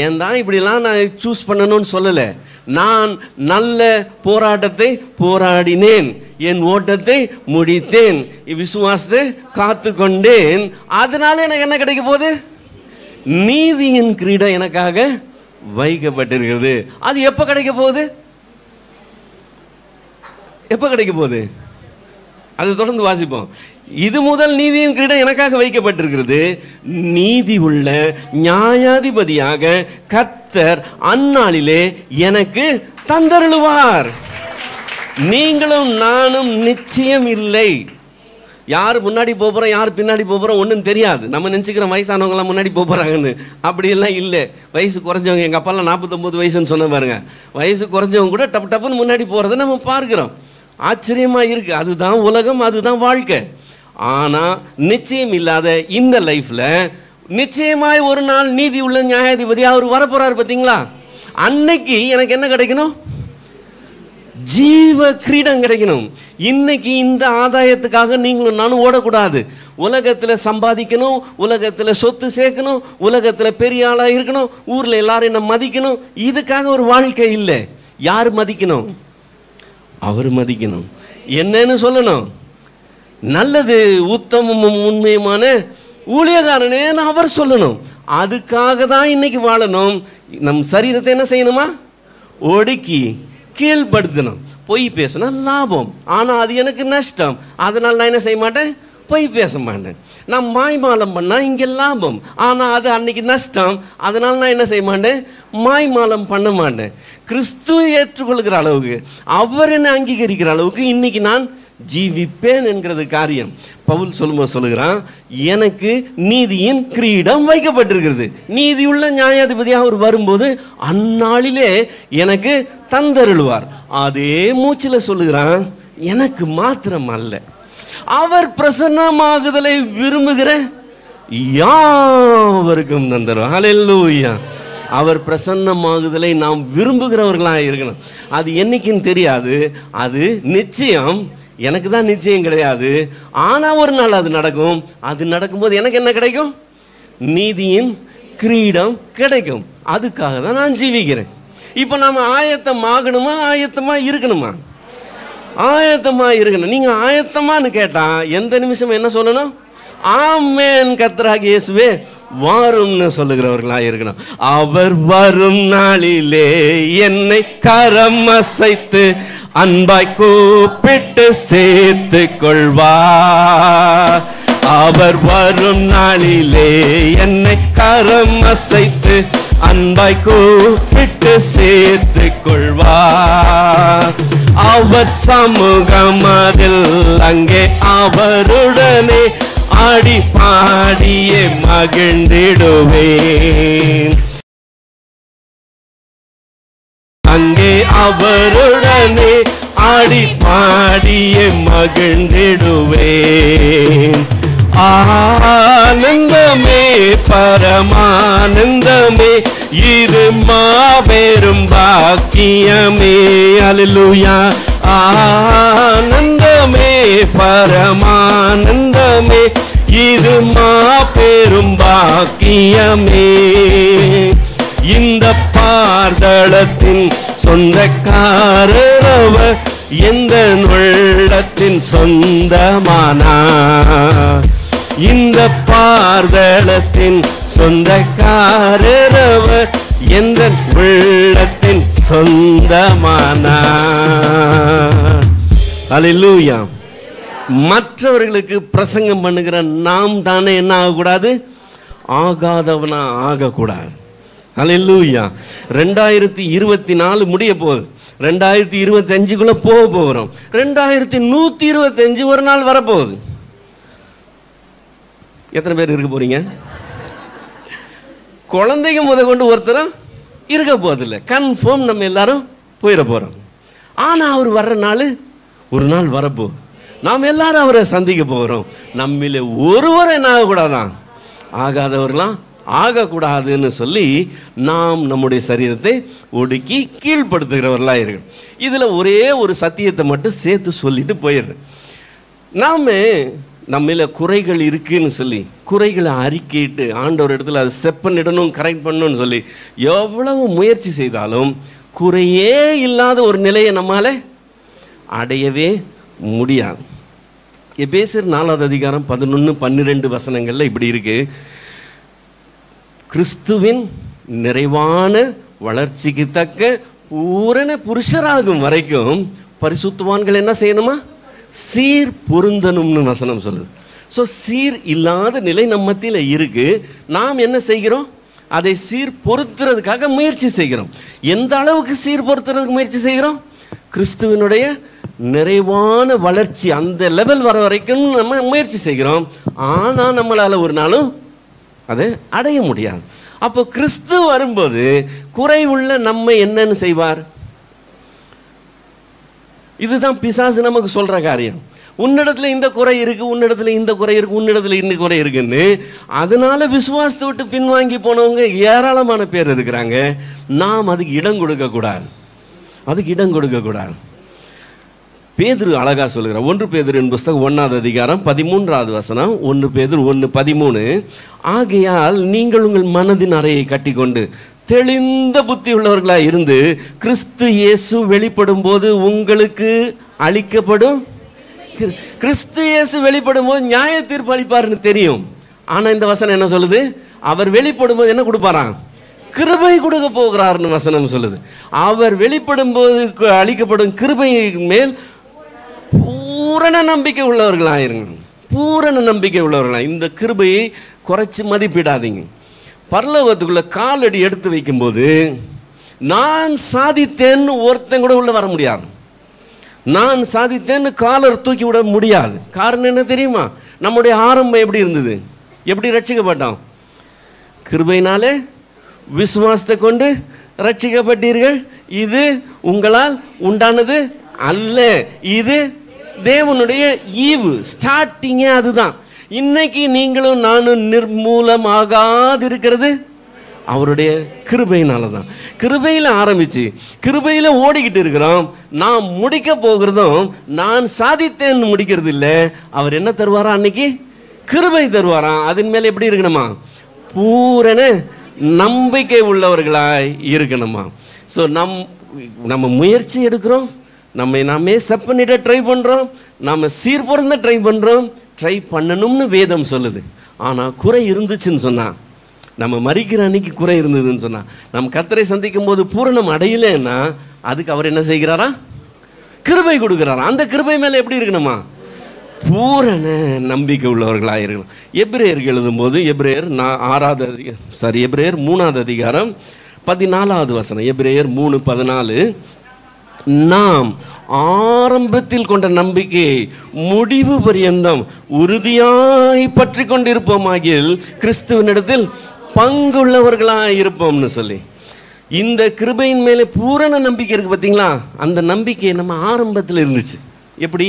ஏன் தான் இப்படிலாம் நான் சூஸ் பண்ணணும்னு சொல்லலை. நான் நல்ல போராட்டத்தை போராடினேன், என் ஓட்டத்தை முடித்தேன், விசுவாசத்தை காத்து கொண்டேன். அதனால எனக்கு என்ன கிடைக்க போகுது? நீதியின் கிரீடம் எனக்காக வைக்கப்பட்டிருக்கிறது. அது எப்போ கிடைக்க போகுது? எப்போ கிடைக்க போகுது? அதை தொடர்ந்து வாசிப்போம். இது முதல் நீதியின் கிரீடம் எனக்காக வைக்கப்பட்டிருக்கிறது, நீதி உள்ள நியாயாதிபதியாக கர்த்தர் அந்நாளிலே எனக்கு தந்தருளுவார். நீங்களும் நானும் நிச்சயம் இல்லை. யார் முன்னாடி போகிறோம் யார் பின்னாடி போகிறோம் ஒன்றும் தெரியாது. நம்ம நினச்சிக்கிற வயசானவங்களாம் முன்னாடி போகிறாங்கன்னு, அப்படியெல்லாம் இல்லை. வயசு குறைஞ்சவங்க, எங்கள் அப்பாலாம் 49 வயசுன்னு சொன்ன பாருங்க, வயசு குறைஞ்சவங்க கூட டப்பு டப்புன்னு முன்னாடி போகிறத நம்ம பார்க்குறோம். ஆச்சரியமாக இருக்குது. அதுதான் உலகம், அதுதான் வாழ்க்கை. ஆனால் நிச்சயம் இல்லாத இந்த லைஃப்பில் நிச்சயமாய் ஒரு நாள் நீதி உள்ள நியாயாதிபதி அவர் வரப்போறாரு. பார்த்தீங்களா? அன்னைக்கு எனக்கு என்ன கிடைக்கணும்? ஜீவ கிரீடம் கிடைக்கணும். இன்னைக்கு இந்த ஆதாயத்துக்காக நீங்களும் நானும் ஓடக்கூடாது. உலகத்தில் சம்பாதிக்கணும், உலகத்தில் சொத்து சேர்க்கணும், உலகத்தில் பெரிய ஆளாக இருக்கணும், ஊரில் எல்லாரும் என்ன மதிக்கணும், இதுக்காக ஒரு வாழ்க்கை இல்லை. யார் மதிக்கணும்? அவர் மதிக்கணும். என்னன்னு சொல்லணும்? நல்லது, உத்தமமும் உண்மையுமான ஊழியக்காரனேன்னு அவர் சொல்லணும். அதுக்காக தான் இன்னைக்கு வாழணும். நம் சரீரத்தை என்ன செய்யணுமா? ஒடுக்கி கீழ்படுத்தணும். பொய் பேசினா லாபம், ஆனால் அது எனக்கு நஷ்டம். அதனால் நான் என்ன செய்ய மாட்டேன்? பொய் பேச மாட்டேன். நான் மாய்மாலம் பண்ணால் இங்கே லாபம், ஆனால் அது அன்னைக்கு நஷ்டம். அதனால் நான் என்ன செய்ய மாட்டேன்? மாய்மாலம் பண்ண மாட்டேன். கிறிஸ்துவை ஏற்றுக்கொள்கிற அளவுக்கு, அவர் என்னை அங்கீகரிக்கிற அளவுக்கு இன்னைக்கு நான் ஜீவிப்பேன் என்கிறது காரியம். பவுல் சொல்லும்போது சொல்லுகிறான், எனக்கு நீதியின் கிரீடம் வைக்கப்பட்டிருக்கிறது. நீதியுள்ள நியாயாதிபதியாக அவர் வரும்போது அந்நாளிலே எனக்கு தந்தருள்வார். அதே மூச்சில் சொல்லுகிறான், எனக்கு மாத்திரம் அல்ல, அவர் பிரசன்னமாகுதலை விரும்புகிற யாவருக்கும் தந்தருவார். ஹல்லேலூயா. அவர் பிரசன்னமாகுதலை நாம் விரும்புகிறவர்களாக இருக்கணும். அது என்னைக்குன்னு தெரியாது, அது நிச்சயம். எனக்கு தான் நிச்சயம் கிடையாது, ஆனால் ஒரு நாள் அது நடக்கும். அது நடக்கும்போது எனக்கு என்ன கிடைக்கும்? நீதியின் கிரீடம் கிடைக்கும். அதுக்காக தான் நான் ஜீவிக்கிறேன். இப்போ நம்ம ஆயத்தமாகணுமா, ஆயத்தமாக இருக்கணுமா? ஆயத்தமாக இருக்கணும். நீங்கள் ஆயத்தமானு கேட்டால் எந்த நிமிஷம் என்ன சொல்லணும்? ஆமென் கர்த்தராகிய இயேசுவே வாரும்னு சொல்லுகிறவர்களாக இருக்கணும். அவர் வரும் நாளிலே என்னை கரம் அசைத்து அன்பாய் கூப்பிட்டு சேர்த்து கொள்வார். அவர் வரும் நாளிலே என்னை கரம் அசைத்து அன்பாய் கூப்பிட்டு சேர்த்து கொள்வார். அவர் சமூகம் அதில் அங்கே அவருடனே ஆடி பாடியே மகிழ்ந்திடுவேன். அங்கே அவருடனே ஆடி பாடியே மகிழ்ந்திடுவேன். ஆனந்தமே பரமானந்தமே இது மாபெரும் பாக்கியமே. அல்லேலூயா. ஆனந்தமே பரமானந்தமே இது மாபெரும் பாக்கியமே. இந்த பார்தளத்தின் சொந்தக்காரரவர் எந்த உள்ளத்தின் சொந்தமானார். இந்த பார்தளத்தின் சொந்தக்காரரவர் எந்த உள்ளத்தின் சொந்தமானார். அல்லேலூயா. மற்றவர்களுக்கு பிரசங்கம் பண்ணுகிற நாம் தானே என்ன ஆகக்கூடாது? ஆகாதவனா ஆகக்கூடாது. அல்லேலூயா. 2024 முடிய போகுது. 2025 போக போகிறோம். 2125 ஒரு நாள் வரப்போகுது. எத்தனை பேர் இருக்க போறீங்க? குழந்தைங்க முத கொண்டு ஒருத்தரும் இருக்க போதில்லை. கன்ஃபார்ம் நம்ம எல்லாரும் போயிட போறோம். ஆனால் அவர் வர்ற நாள் ஒரு நாள் வரப்போகுது. நாம் எல்லாரும் அவரை சந்திக்க போகிறோம். நம்மள ஒருவர் என்ன ஆகக்கூடாதான்? ஆகாதவர்களாம் ஆகக்கூடாதுன்னு சொல்லி நாம் நம்முடைய சரீரத்தை ஒடுக்கி கீழ்ப்படுத்துகிறவர்களாக இருக்கணும். இதில் ஒரே ஒரு சத்தியத்தை மட்டும் சேர்த்து சொல்லிட்டு போயிடுறேன். நாம் நம்மள குறைகள் இருக்குன்னு சொல்லி குறைகளை அறிக்கையிட்டு ஆண்டவர் இடத்துல அதை செப்பனிடணும், கரெக்ட் பண்ணணும்னு சொல்லி எவ்வளவு முயற்சி செய்தாலும் குறையே இல்லாத ஒரு நிலையை நம்மால் அடையவே முடியாது. எபேசியர் 4வது அதிகாரம் 11-12 வசனங்களில் இப்படி இருக்கு. கிறிஸ்துவின் நிறைவான வளர்ச்சிக்கு தக்க பூரண புருஷராகும் வரைக்கும் பரிசுத்தவான்கள் என்ன செய்யணுமா? சீர் பொருந்தணும்னு வசனம் சொல்லுது. ஸோ சீர் இல்லாத நிலை நம்ம மத்தியில் இருக்கு. நாம் என்ன செய்கிறோம்? அதை சீர் பொருத்துறதுக்காக முயற்சி செய்கிறோம். எந்த அளவுக்கு சீர் பொருத்துறதுக்கு முயற்சி செய்கிறோம்? கிறிஸ்துவனுடைய நிறைவான வளர்ச்சி அந்த லெவல் வர வரைக்கும் நம்ம முயற்சி செய்கிறோம். ஆனால் நம்மளால் ஒரு நாளும் அதை அடைய முடியாது. அப்போ கிறிஸ்து வரும்போது குறைவுள்ள நம்ம என்னன்னு செய்வார்? இதுதான் பிசாசு நமக்கு சொல்ற காரியம். உன்னிடத்துல இந்த குறை இருக்கு, உன்னிடத்துல இந்த குறை இருக்கு, உன்னிடத்துல இந்த குறை இருக்குன்னு. அதனால விசுவாசத்தை விட்டு பின்வாங்கி போனவங்க ஏராளமான பேர் இருக்கிறாங்க. நாம் அதுக்கு இடம் கொடுக்க கூடாது. அதுக்கு இடம் கொடுக்க கூடாது. பேதுரு அழகா சொல்லுகிறார். 1 பேதுருவின் புஸ்தகம் 1வது அதிகாரம் 13வது வசனம். 1 பேதுரு 1:13. ஆகையால் நீங்கள் உங்கள் மனதின் அறையை கட்டிக்கொண்டு தெளிந்த புத்தி உள்ளவர்களாக இருந்து கிறிஸ்து இயேசு வெளிப்படும் போது உங்களுக்கு அளிக்கப்படும். கிறிஸ்து இயேசு வெளிப்படும் போது நியாய தீர்ப்பு அளிப்பார்னு தெரியும். ஆனால் இந்த வசனம் என்ன சொல்லுது? அவர் வெளிப்படும் போது என்ன கொடுப்பாராம்? கிருபை கொடுக்க போகிறார்னு வசனம் சொல்லுது. அவர் வெளிப்படும் போது அளிக்கப்படும் கிருபை மேல் பூரண நம்பிக்கை உள்ளவர்களாயிருங்க. பூரண நம்பிக்கை உள்ளவர்களா. இந்த கிருபையை குறைச்சி மதிப்பிடாதீங்க. பரலோகத்துக்குள்ள காலடி எடுத்து வைக்கும்போது நான் சாதித்தேன்னு ஒருத்தன் கூட உள்ள வர முடியாது. நான் சாதித்தேன்னு காலர் தூக்கி விட முடியாது. காரணம் என்ன தெரியுமா? நம்முடைய ஆரம்பம் எப்படி இருந்தது? எப்படி ரட்சிக்கப்பட்டோம்? கிருபையினாலே விசுவாசத்தை கொண்டு ரட்சிக்கப்பட்டீர்கள். இது உங்களால் உண்டானது அல்ல, இது தேவனுடைய ஈவு. ஸ்டார்டிங்கே அதுதான். இன்னைக்கு நீங்களும் நானும் நிர்மூலமாகாதிருக்கிறது அவருடைய கிருபையினால தான். கிருபையில் ஆரம்பிச்சு கிருபையில் ஓடிக்கிட்டு இருக்கிறோம். நான் முடிக்க போகிறதும் நான் சாதித்தேன்னு முடிக்கிறது இல்லை. அவர் என்ன தருவாரா? அன்னைக்கு கிருபை தருவாராம். அதன் மேலே எப்படி இருக்கணுமா? பூரண நம்பிக்கை உள்ளவர்களாய் இருக்கணுமா? ஸோ நம்ம முயற்சி எடுக்கிறோம், நாமே செப் பண்ணிட ட்ரை பண்ணுறோம், நாம் சீர்பொருந்த ட்ரை பண்ணுறோம், ட்ரை பண்ணணும்னு வேதம் சொல்லுது. ஆனால் குறை இருந்துச்சுன்னு சொன்னால், நம்ம மறிக்கிற அன்னைக்கு குறை இருந்ததுன்னு சொன்னால், நம்ம கர்த்தரை சந்திக்கும் போது பூரணம் அடையலைன்னா அதுக்கு அவர் என்ன செய்கிறாரா? கிருபை கொடுக்குறாரா. அந்த கிருபை மேலே எப்படி இருக்கணுமா? பூரண நம்பிக்கை உள்ளவர்களாக இருக்கணும். எபிரேயருக்கு எழுதும்போது எபிரேயர் 3வது அதிகாரம் 14வது வசனம். எபிரேயர் 3:14, நாம் ஆரம்பத்தில் கொண்ட நம்பிக்கையை முடிவு பரியந்தம் உறுதியாய் பற்றி கொண்டிருப்போமாகில் கிறிஸ்துவனிடத்தில் பங்குள்ளவர்களாக இருப்போம்னு சொல்லி, இந்த கிருபையின் மேலே பூரண நம்பிக்கை இருக்கு. பார்த்தீங்களா? அந்த நம்பிக்கை நம்ம ஆரம்பத்தில் இருந்துச்சு. எப்படி?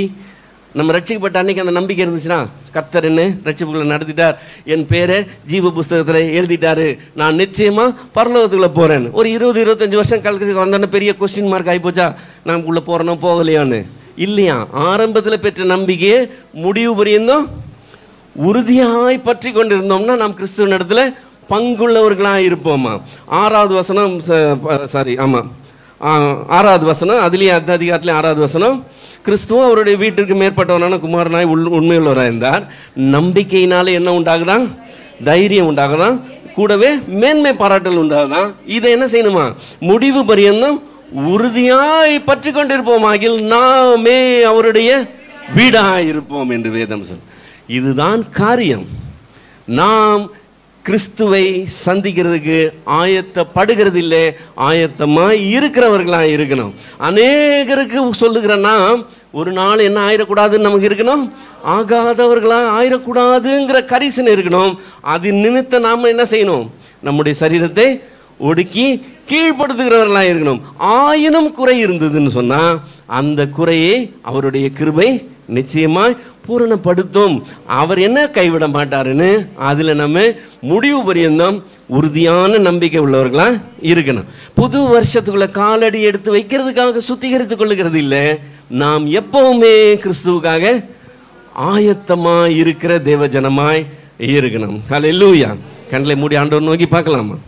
நம்ம ரட்சிக்கப்பட்ட அன்னைக்கு அந்த நம்பிக்கை இருந்துச்சுன்னா, கர்த்தர் என்ன ரட்சிப்புகளை நடத்திட்டார், என் பேரை ஜீவ புஸ்தகத்தில் எழுதிட்டாரு, நான் நிச்சயமாக பரலோகத்துக்குள்ளே போகிறேன்னு. ஒரு 20-25 வருஷம் கல்விக்கு வந்தோன்னே பெரிய கொஸ்டின் மார்க் ஆகிப்போச்சா? நான் உள்ளே போகிறனோ போகலையான்னு? இல்லையா? ஆரம்பத்தில் பெற்ற நம்பிக்கையை முடிவு பரியந்தம் உறுதியாய் பற்றி கொண்டிருந்தோம்னா நாம் கிறிஸ்துவின் இடத்துல பங்குள்ளவர்களாக இருப்போமா? 6வது வசனம், ஆமாம் 6வது வசனம், அதுலேயே அந்த அதிகாரத்திலே 6வது வசனம், கிறிஸ்துவ அவருடைய வீட்டிற்கு மேற்பட்டவரான குமாரனாய் உண்மையுள்ளவராக இருந்தார். நம்பிக்கையினாலே என்ன உண்டாகுதான்? தைரியம் உண்டாகுதான், கூடவே மேன்மை பாராட்டல் உண்டாகுதான். இதை என்ன செய்யணுமா? முடிவு பரியந்தம் உறுதியாய் பற்றி கொண்டிருப்போமாகில் நாமே அவருடைய வீடாய் இருப்போம் என்று வேதம் சொல். இதுதான் காரியம். நாம் கிறிஸ்துவை சந்திக்கிறதுக்கு ஆயத்தப்படுகிறது இல்லை, ஆயத்தமாக இருக்கிறவர்களாக இருக்கணும். அநேகருக்கு சொல்லுகிற நாம் ஒரு நாள் என்ன ஆயிடக்கூடாதுன்னு நமக்கு இருக்கணும்? ஆகாதவர்களாக ஆயிடக்கூடாதுங்கிற கரிசனை இருக்கணும். அது நிமித்தம் நாம் என்ன செய்யணும்? நம்முடைய சரீரத்தை ஒடுக்கி கீழ்ப்படுத்துகிறவர்களாக இருக்கணும். ஆயினும் குறை இருந்ததுன்னு சொன்னால் அந்த குறையை அவருடைய கிருபை நிச்சயமாய் பூரணப்படுத்தும். அவர் என்ன கைவிட மாட்டாருன்னு அதில் நம்ம முடிவு பரியந்தம் உறுதியான நம்பிக்கை உள்ளவர்களாக இருக்கணும். புது வருஷத்துக்குள்ள காலடி எடுத்து வைக்கிறதுக்காக சுத்திகரித்துக் கொள்ளுகிறது இல்லை, நாம் எப்பவுமே கிறிஸ்துவுக்காக ஆயத்தமாக இருக்கிற தேவஜனமாய் இருக்கணும். ஹல்லேலூயா. கண்களை மூடி ஆண்டவர் நோக்கி பார்க்கலாமா?